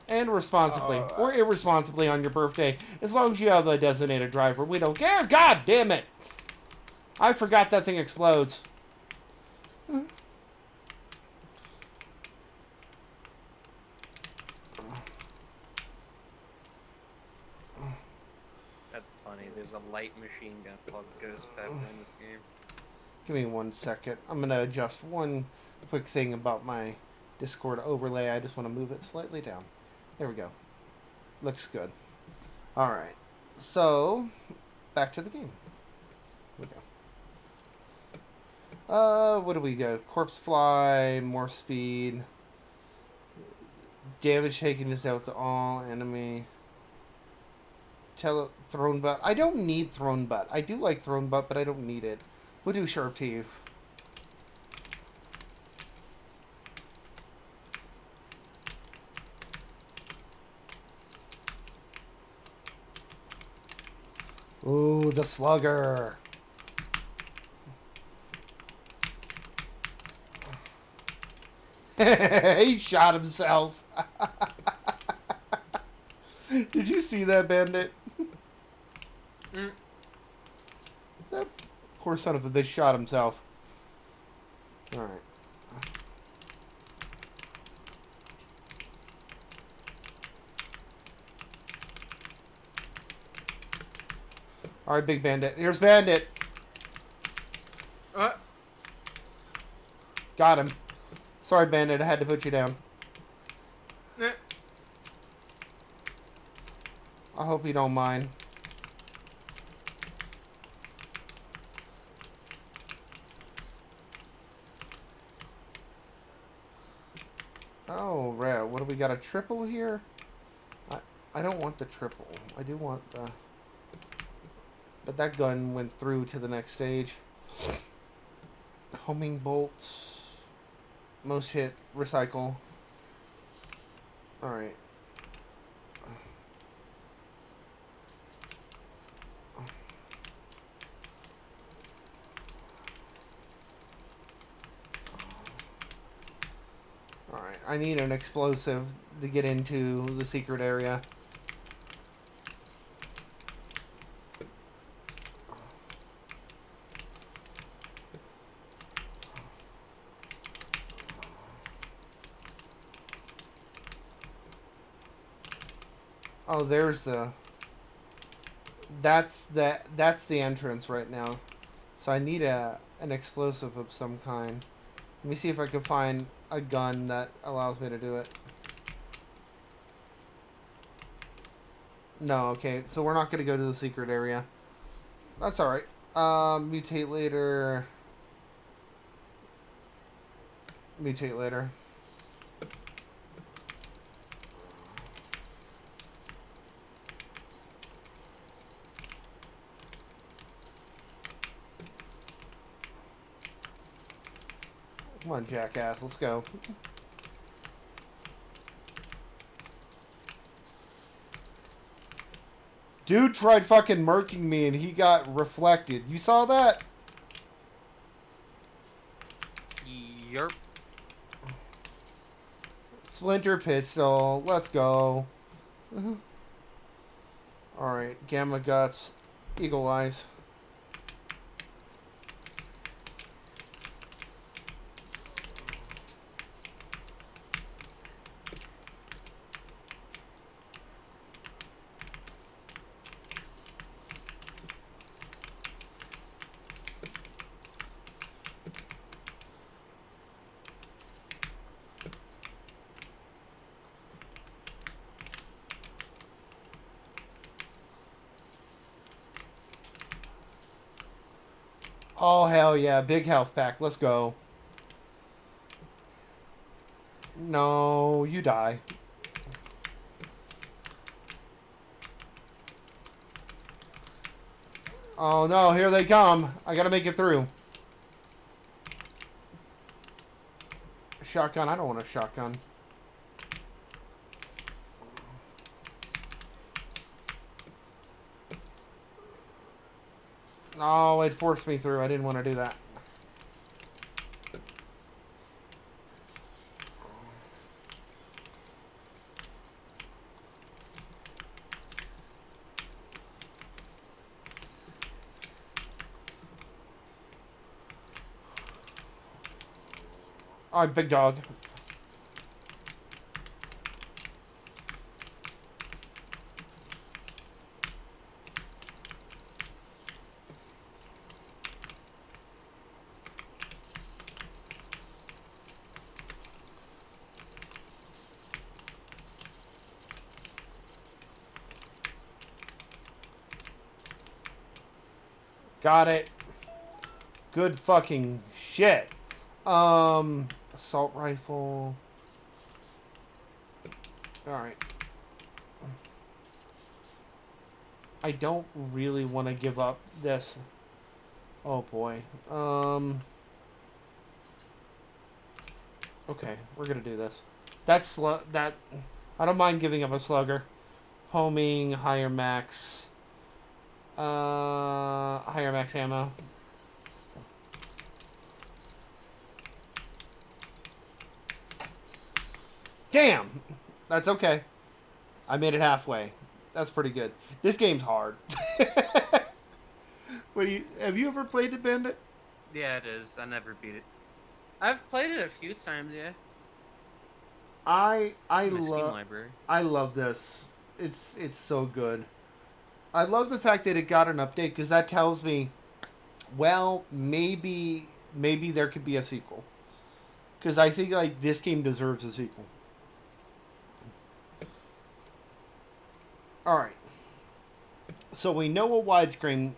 And responsibly. Or irresponsibly on your birthday. As long as you have a designated driver. We don't care. God damn it! I forgot that thing explodes. That's funny. There's a light machine gun called Ghost Pepper in this game. Give me 1 second. I'm going to adjust one quick thing about my Discord overlay. I just want to move it slightly down. There we go. Looks good. Alright. So, back to the game. Here we go. What do we go? Corpse Fly, more speed. Damage taken is out to all enemy. Throne Butt. I don't need Throne Butt. I do like Throne Butt, but I don't need it. We'll do Sharp Teeth. Ooh, the Slugger. He shot himself. Did you see that, Bandit? That poor son of a bitch shot himself. Alright. Alright, Big Bandit. Here's Bandit. Got him. Sorry, Bandit. I had to put you down. I hope you don't mind. Oh, right. What do we got? A triple here? I don't want the triple. I do want the... But that gun went through to the next stage. Homing bolts. Most hit. Recycle. Alright. Alright, I need an explosive to get into the secret area. Oh, there's the... That's the entrance right now. So I need an explosive of some kind. Let me see if I can find a gun that allows me to do it. No, okay. So we're not going to go to the secret area. That's alright. Mutate later. Mutate later. Come on, jackass. Let's go. Dude tried fucking murking me and he got reflected. You saw that? Yerp. Splinter pistol. Let's go. Alright. Gamma guts. Eagle eyes. Oh, hell yeah. Big health pack. Let's go. No, you die. Oh, no. Here they come. I gotta make it through. Shotgun. I don't want a shotgun. Oh, it forced me through. I didn't want to do that. Alright, big dog. Got it. Good fucking shit. Assault rifle. Alright. I don't really want to give up this. Oh boy. Okay, we're gonna do this. That's that. I don't mind giving up a slugger. Homing, higher max. Higher max ammo. Damn! That's okay. I made it halfway. That's pretty good. This game's hard. Have you ever played it, Bandit? Yeah, it is. I never beat it. I've played it a few times, yeah. I In my Steam love library. I love this. It's so good. I love the fact that it got an update because that tells me, well, maybe there could be a sequel. Because I think like this game deserves a sequel. All right. So we know a widescreen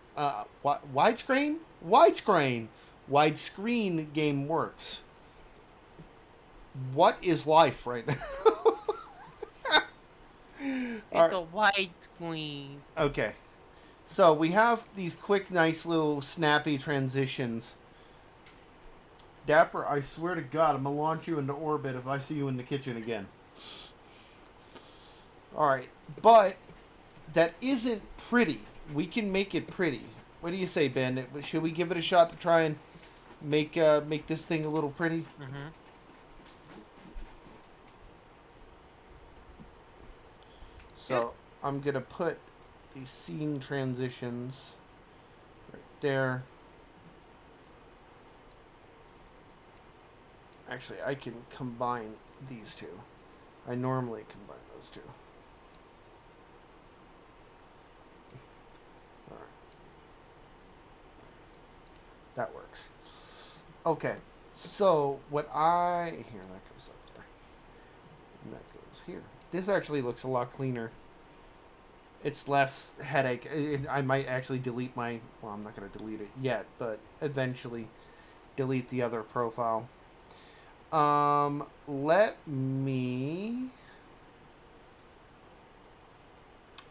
game works. What is life right now? It's a white queen. Okay. So we have these quick, nice little snappy transitions. Dapper, I swear to God, I'm going to launch you into orbit if I see you in the kitchen again. Alright. But that isn't pretty. We can make it pretty. What do you say, Bandit? Should we give it a shot to try and make this thing a little pretty? Mm-hmm. So I'm going to put these scene transitions right there. Actually, I can combine these two. I normally combine those two. All right. That works. Okay. So what here, that goes up there. And that goes here. This actually looks a lot cleaner. It's less headache. I might actually delete my... Well, I'm not going to delete it yet, but eventually delete the other profile. Let me...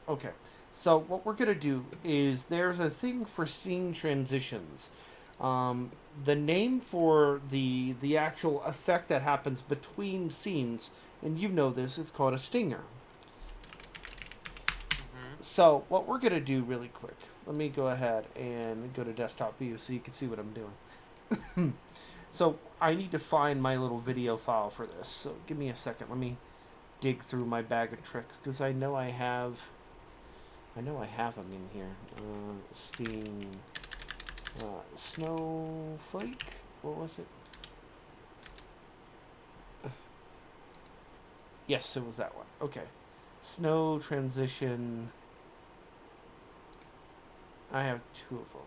Okay. So what we're going to do is there's a thing for scene transitions The name for the actual effect that happens between scenes, and you know this, it's called a stinger. So what we're gonna do really quick, let me go ahead and go to desktop view so you can see what I'm doing. So I need to find my little video file for this. So give me a second. Let me dig through my bag of tricks because I know I have them in here. Steam, snowflake. What was it? Yes, it was that one. Okay, snow transition. I have 2 of them.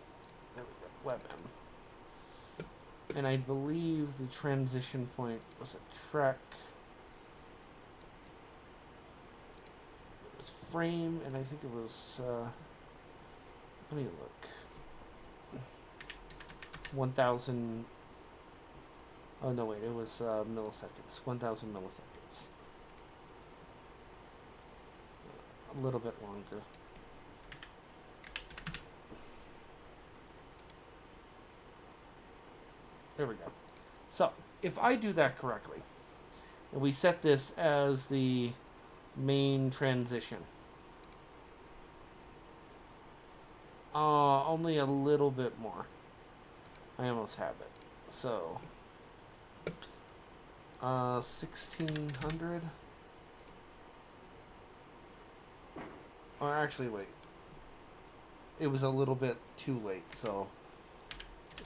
There we go. WebM. And I believe the transition point was a track. It was frame, and I think it was. Let me look. 1,000. Oh no! Wait, it was milliseconds. 1,000 milliseconds. A little bit longer. There we go. So, if I do that correctly, and we set this as the main transition, only a little bit more. I almost have it. So, 1600. Or actually, wait. It was a little bit too late, so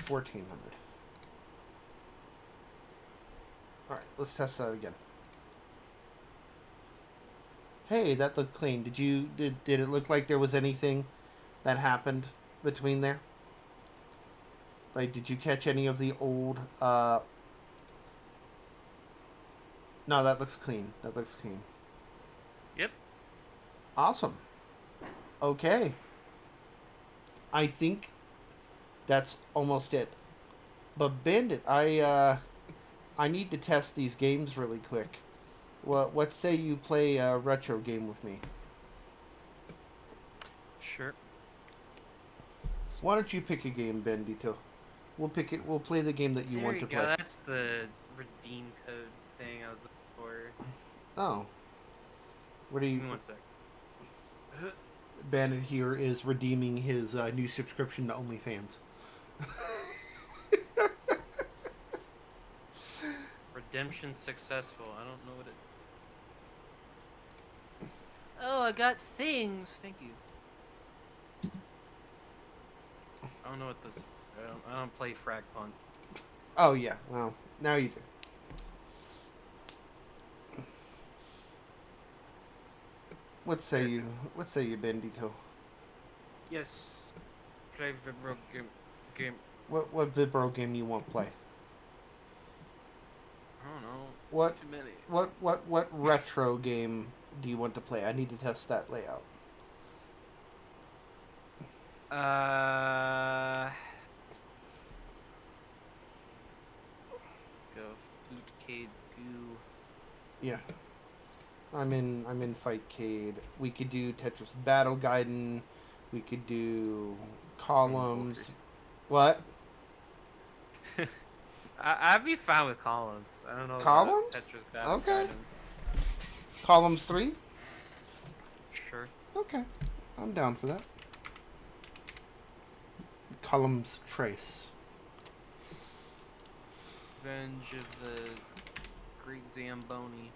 1400. Alright, let's test that again. Hey, that looked clean. Did it look like there was anything that happened between there? Like, did you catch any of the old, No, that looks clean. That looks clean. Yep. Awesome. Okay. I think that's almost it. But Bandit, I need to test these games really quick. What say you play a retro game with me? Sure. Why don't you pick a game, Bendito? We'll pick it. We'll play the game that you want to There you play. go. That's the redeem code thing I was looking for. Oh. What do you? Give me 1 sec. Bandit here is redeeming his new subscription to OnlyFans. Redemption successful. I don't know what it. Oh, I got things. Thank you. I don't know what this. I don't play Frag Punk. Oh yeah. Well, now you do. What say you, Bendito? Yes. Play Vibro game. What Vibro game you want to play? I don't know. What Too many. what retro game do you want to play? I need to test that layout. Go Fluticade Goo. Yeah. I'm in Fightcade. We could do Tetris Battle Gaiden. We could do Columns. What? I'd be fine with Columns. I don't know. Columns? About Tetris Battle Okay. Gaiden. Columns 3? Sure. Okay. I'm down for that. Columns Trace. Revenge of the Great Zamboni.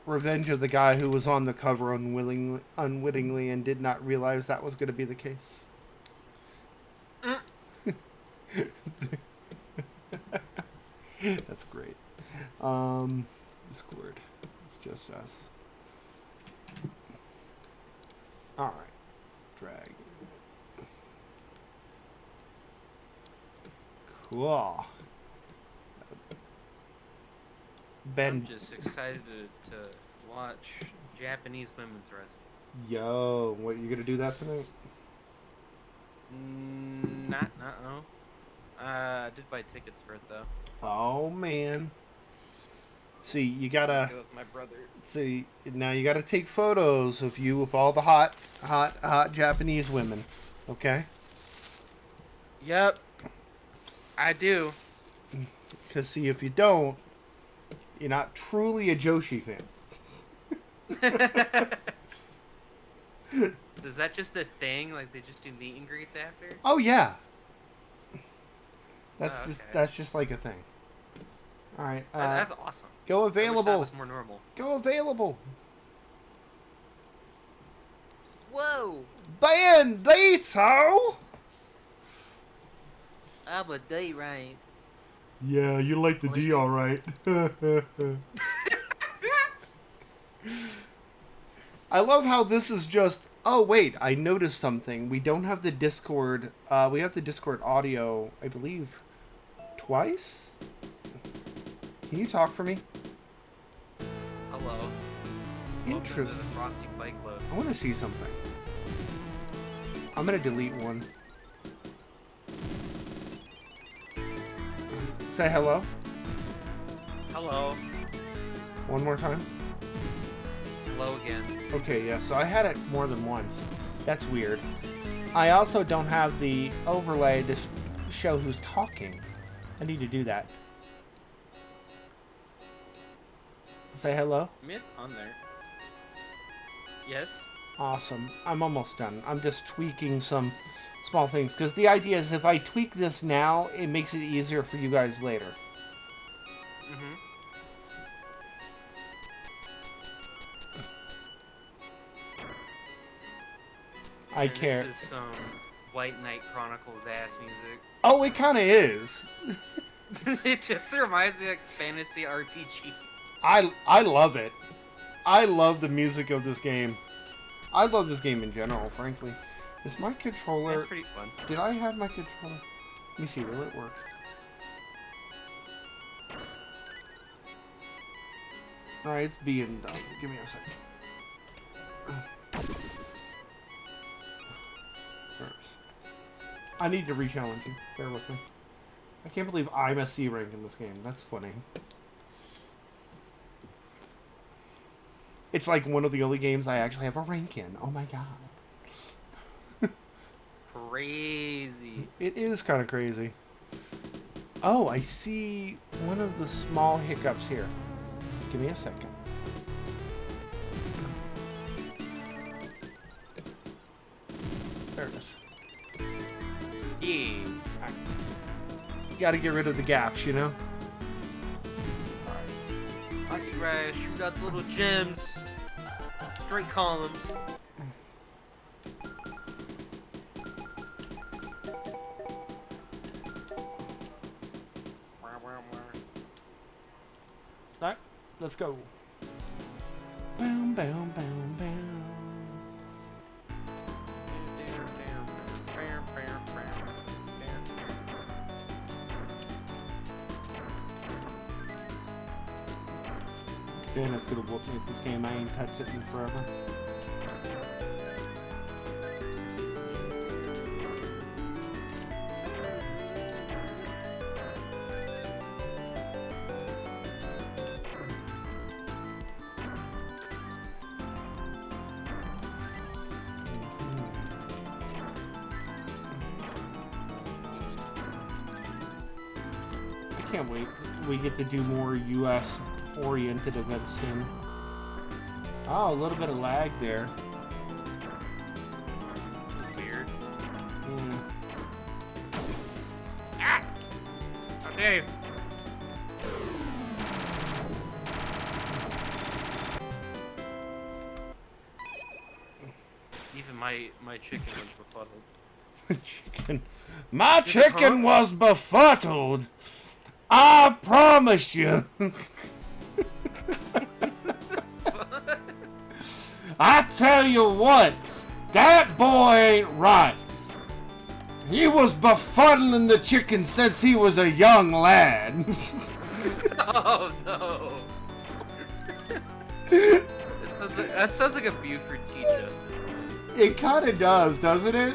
Revenge of the guy who was on the cover unwittingly and did not realize that was going to be the case. That's great. Discord. It's just us. Alright. Drag. Cool. Ben. I'm just excited to watch Japanese women's wrestling. Yo, what, you gonna do that tonight? No. I did buy tickets for it though. Oh man. See, you gotta Go with my brother. see now. You gotta take photos of you with all the hot Japanese women. Okay. Yep. I do. Because, see, if you don't, you're not truly a Joshi fan. Is that just a thing? Like they just do meet and greets after? Oh, yeah. Okay. That's just like a thing. All right. That's awesome. Go I wish that available. was more normal. Go available. Whoa! Bandito! I'm a day right. Yeah, you like the D all right. I love how this is just... Oh, wait, I noticed something. We don't have the Discord... we have the Discord audio, I believe, twice? Can you talk for me? Hello. Interesting. Welcome to the Frosty Fight Club. I want to see something. I'm going to delete one. Say hello. Hello. One more time. Hello again. Okay, yeah, so I had it more than once. That's weird. I also don't have the overlay to show who's talking. I need to do that. Say hello. I mean, it's on there. Yes. Awesome. I'm almost done. I'm just tweaking some small things. Because the idea is if I tweak this now, it makes it easier for you guys later. Mm-hmm. I care. This is some White Knight Chronicles ass music. Oh, it kind of is. It just reminds me of fantasy RPG. I love it. I love the music of this game. I love this game in general, frankly. Is my controller... That's pretty fun. Did I have my controller? Let me see, will it work? Alright, it's being done. Give me a second. First. I need to re-challenge you. Bear with me. I can't believe I'm a C rank in this game. That's funny. It's like one of the only games I actually have a rank in. Oh my god. Crazy. It is kind of crazy. Oh, I see one of the small hiccups here. Give me a second. There it is. Yeah. You gotta get rid of the gaps, you know? That's right. Shoot out the little gems. Straight columns. Alright, let's go. Boom, boom, boom, boom. Dan, it's gonna whoop me at this game. I ain't touched it in forever. I can't wait. We get to do more US oriented events soon. Oh, a little bit of lag there. Weird. Yeah. Okay. Even my chicken was befuddled. Chicken. My chicken was befuddled. I promise you. I tell you what, that boy ain't right. He was befuddling the chicken since he was a young lad. Oh no. That sounds like a Buford T. Justice. It kind of does, doesn't it?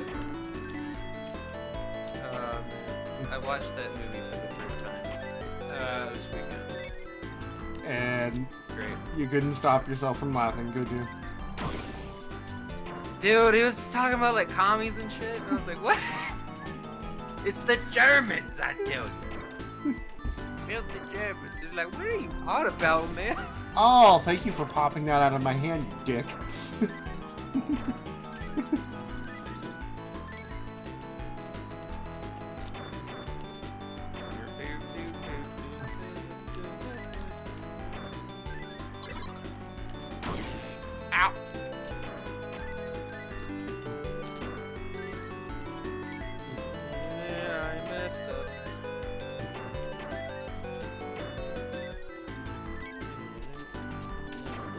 I watched that movie for the first time this weekend. And Great. you couldn't stop yourself from laughing, could you? Dude, he was talking about like commies and shit, and I was like, what? It's the Germans, I tell you. Filthy Germans. They're like, what are you on about, man? Oh, thank you for popping that out of my hand, you dick. Ow! Yeah, I messed up.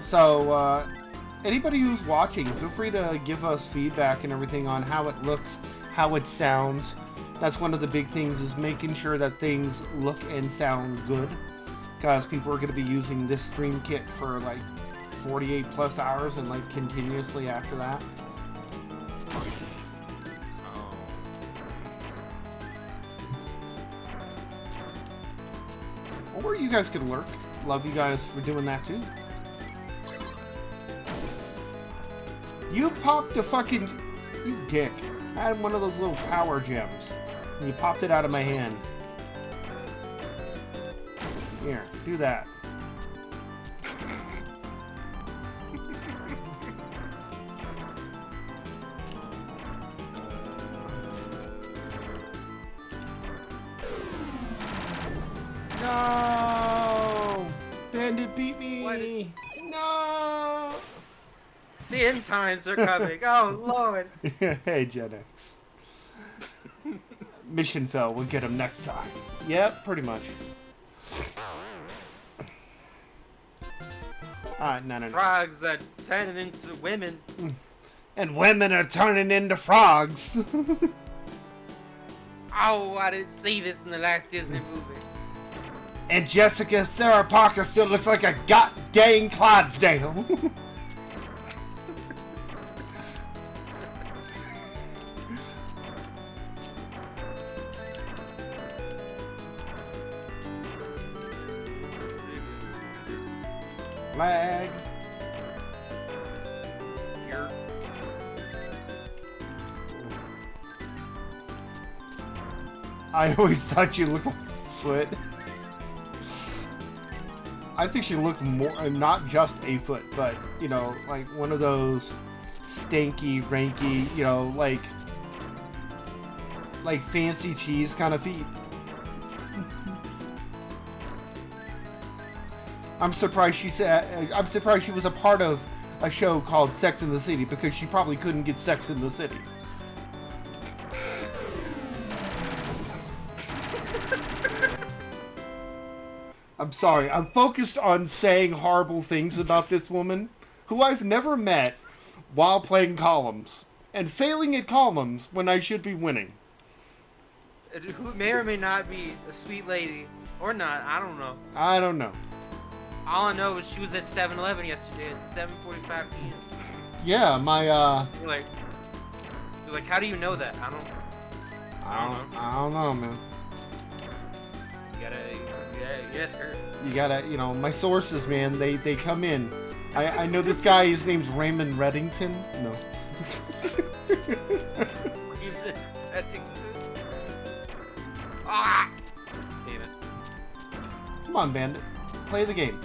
So, anybody who's watching, feel free to give us feedback and everything on how it looks, how it sounds. That's one of the big things, is making sure that things look and sound good. Because people are going to be using this stream kit for like 48 plus hours and like continuously after that. Or you guys could lurk. Love you guys for doing that too. You popped a fucking... You dick. I had one of those little power gems. And you popped it out of my hand. Here, do that. No! Bandit beat me! What? No! The end times are coming. Oh, Lord. Hey, Gen X. Mission fell. We'll get him next time. Yep, pretty much. No. Frogs are turning into women. And women are turning into frogs. Oh, I didn't see this in the last Disney movie. And Jessica Sarah Parker still looks like a goddamn Clydesdale. Lag. Here. I always thought you looked like a foot. I think she looked more, not just a foot, but, you know, like one of those stanky, ranky, you know, like fancy cheese kind of feet. I'm surprised she was a part of a show called Sex in the City, because she probably couldn't get sex in the city. I'm sorry, I'm focused on saying horrible things about this woman, who I've never met, while playing columns, and failing at columns when I should be winning. Who may or may not be a sweet lady, or not, I don't know. I don't know. All I know is she was at 7-Eleven yesterday at 7:45 p.m. Yeah, my, You're like, how do you know that? I don't know, man. You gotta ask her. You gotta, you know, my sources, man, they come in. I know this guy, his name's Raymond Reddington. No. Ah! Damn it. Come on, Bandit. Play the game.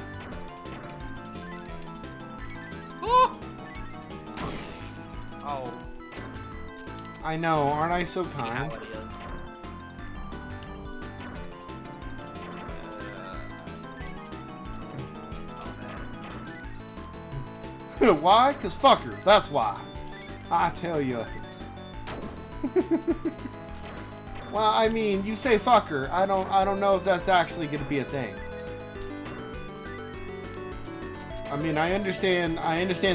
Oh. I know, aren't I so kind? How it is. Why? 'Cause fuck her. That's why. I tell you. Well, I mean, you say fuck her. I don't know if that's actually going to be a thing. I mean, I understand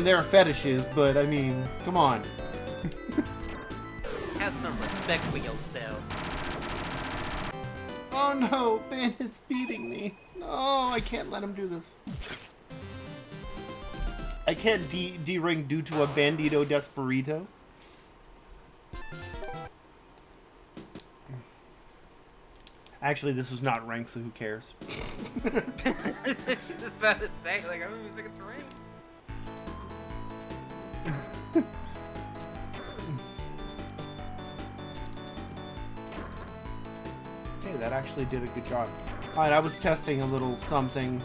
their fetishes, but I mean, come on. Have some respect for yourself. Oh no, Bandit's beating me. No, I can't let him do this. I can't D-ring due to a Bandito Desperito. Actually, this is not ranked, so who cares? I was about to say, like, I don't even think it's ranked. Okay, that actually did a good job. Alright, I was testing a little something.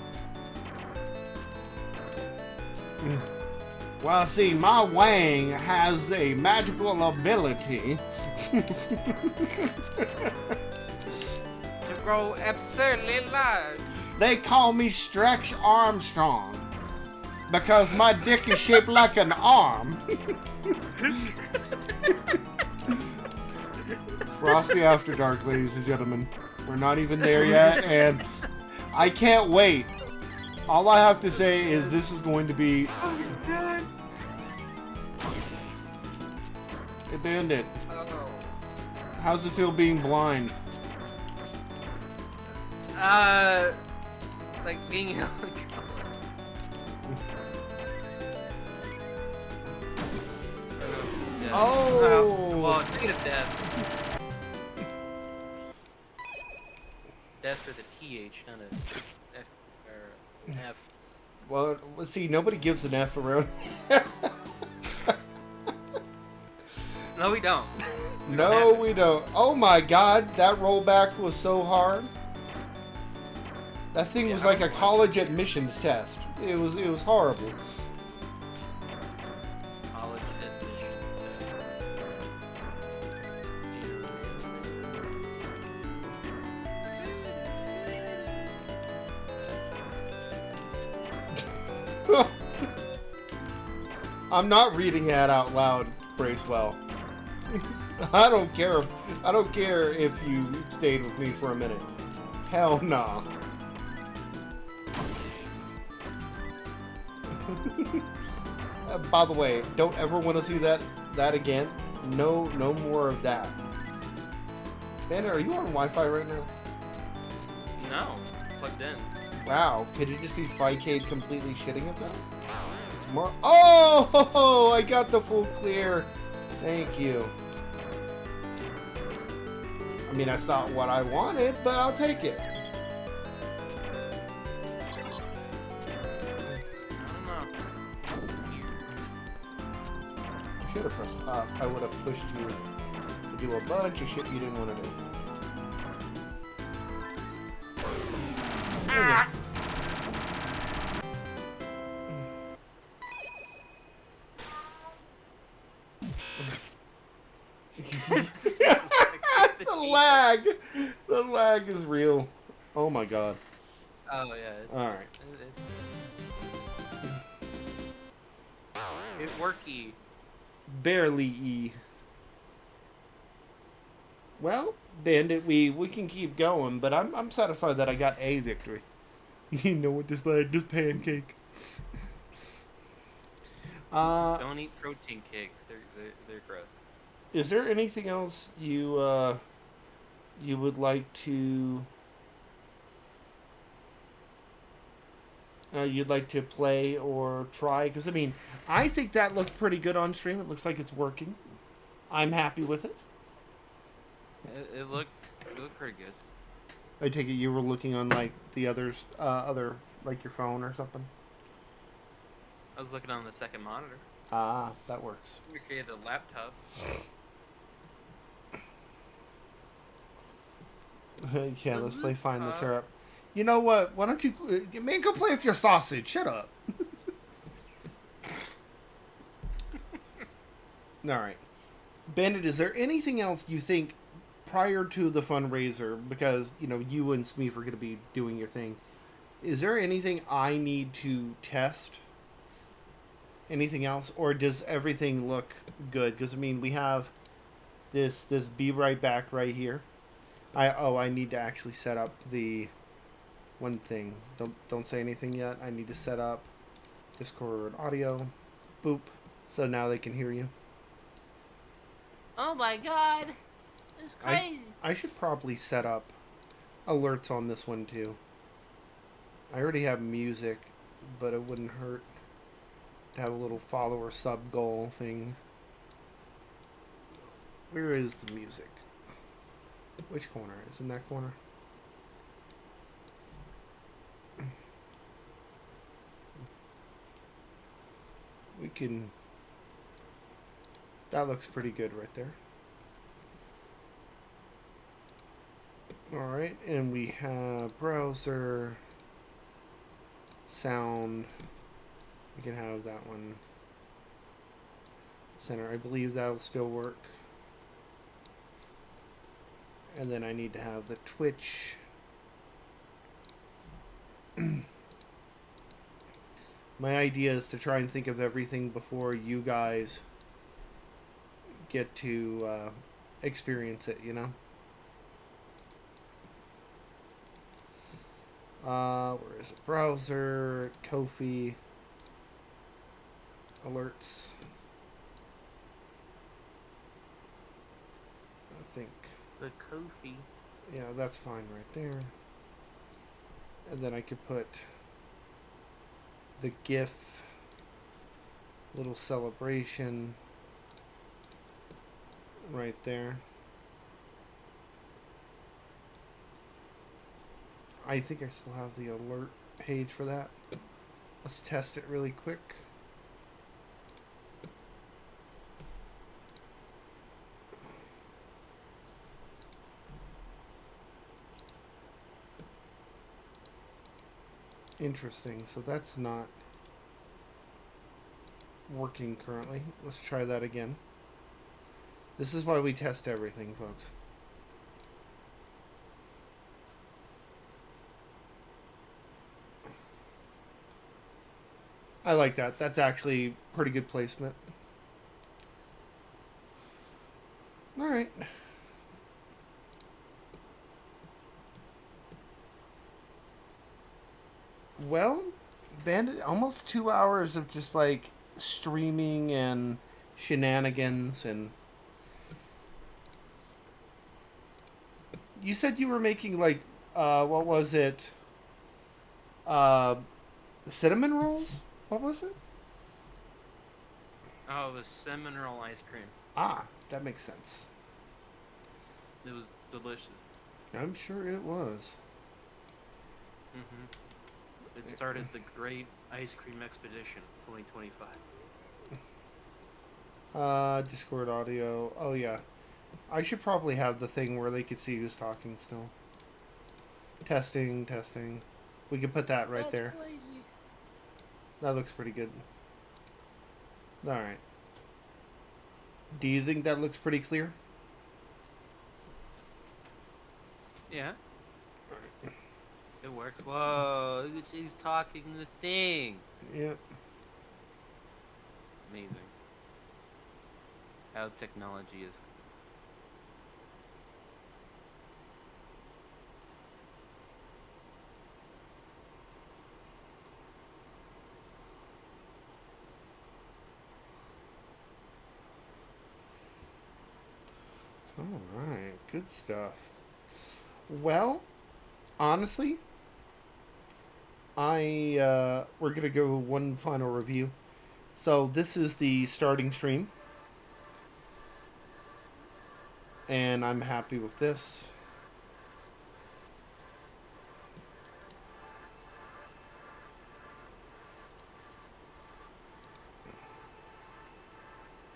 Well, see, my Wang has a magical ability. To grow absurdly large. They call me Stretch Armstrong because my dick is shaped like an arm. Frosty After Dark, ladies and gentlemen. We're not even there yet, and I can't wait. All I have to say is this is going to be... Hey, Bandit. Oh. How's it feel being blind? Like being Oh! Well, speaking of death. Death with a TH, not a F or an F. Well, let's see, nobody gives an F around. No, we don't. No, we don't. Oh my god, that rollback was so hard. That thing was like a college admissions test. It was horrible. College admission I'm not reading that out loud, Bracewell. I don't care if you stayed with me for a minute. Hell nah. By the way, don't ever want to see that again. No more of that. Banner, are you on Wi-Fi right now? No, plugged in. Wow, could it just be Fightcade completely shitting itself? More. Oh, I got the full clear. Thank you. I mean, that's not what I wanted, but I'll take it. I should have pressed up. I would have pushed you to do a bunch of shit you didn't want to do. Ah. The lag is real. Oh my god. Oh yeah. Alright. It worky. Barely E. Well, Bandit, we can keep going, but I'm satisfied that I got a victory. You know what this like, just pancake. Don't eat protein cakes. They're gross. Is there anything else you would like to you'd like to play or try? Because I mean, I think that looked pretty good on stream. It looks like it's working. I'm happy with it. It looked pretty good. I take it you were looking on like the other like your phone or something. I was looking on the second monitor. Ah, that works. We created a laptop. Yeah, let's play Find the Syrup. You know what? Why don't you... man, go play with your sausage. Shut up. Alright. Bandit, is there anything else you think prior to the fundraiser, because, you know, you and Smeef are going to be doing your thing, is there anything I need to test? Anything else? Or does everything look good? Because, I mean, we have this Be Right Back right here. I need to actually set up the one thing. Don't say anything yet. I need to set up Discord audio. Boop. So now they can hear you. Oh my god. It's crazy. I should probably set up alerts on this one too. I already have music, but it wouldn't hurt to have a little follower sub goal thing. Where is the music? Which corner? Is in that corner? We can... That looks pretty good right there. Alright, and we have browser, sound. We can have that one center. I believe that'll still work. And then I need to have the Twitch. My idea is to try and think of everything before you guys get to experience it, you know? Where is it? Browser, Ko-fi, alerts. I think. The Ko-fi. Yeah, that's fine right there. And then I could put the GIF, little celebration right there. I think I still have the alert page for that. Let's test it really quick. Interesting. So that's not working currently. Let's try that again. This is why we test everything, folks. I like that. That's actually pretty good placement. All right. Well, Bandit, almost 2 hours of just like streaming and shenanigans. And you said you were making like what was it, cinnamon rolls? What was it? Oh, it was cinnamon roll ice cream. Ah, that makes sense. It was delicious. I'm sure it was. Mm-hmm. It started the Great Ice Cream Expedition 2025. Discord audio. Oh yeah, I should probably have the thing where they could see who's talking still. Testing, testing. We could put that right That's there. crazy. That looks pretty good. Alright. Do you think that looks pretty clear? Yeah. It works. Whoa, look at she's talking the thing. Yep. Amazing. How technology is. Alright, good stuff. Well, honestly, we're gonna go one final review. So this is the starting stream. And I'm happy with this.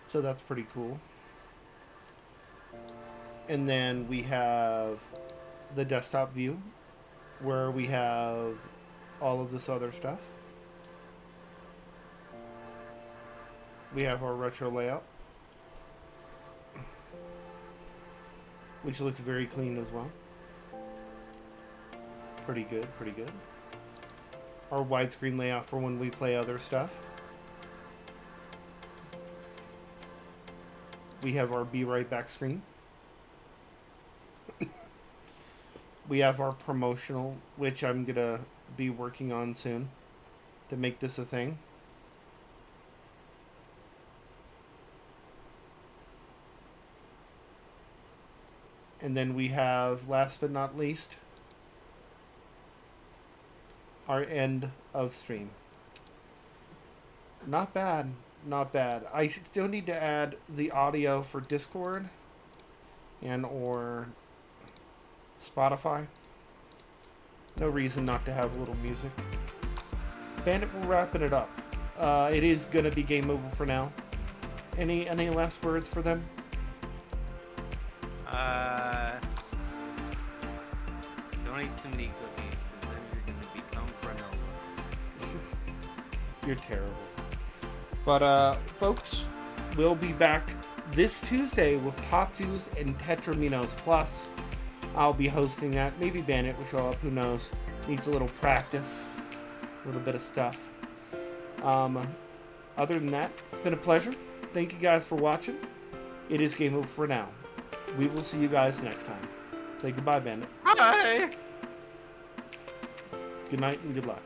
So that's pretty cool. And then we have the desktop view, where we have all of this other stuff. We have our retro layout, which looks very clean as well. Pretty good, pretty good. Our widescreen layout for when we play other stuff. We have our Be Right Back screen. We have our promotional, which I'm gonna be working on soon to make this a thing. And then we have, last but not least, our end of stream. Not bad, not bad. I still need to add the audio for Discord and or Spotify. No reason not to have a little music. Bandit, we're wrapping it up. It is gonna be game over for now. Any last words for them? You're terrible. But, folks, we'll be back this Tuesday with Tatsus and Tetraminos Plus. I'll be hosting that. Maybe Bandit will show up. Who knows? Needs a little practice. A little bit of stuff. Other than that, it's been a pleasure. Thank you guys for watching. It is game over for now. We will see you guys next time. Say goodbye, Bandit. Bye. Good night and good luck.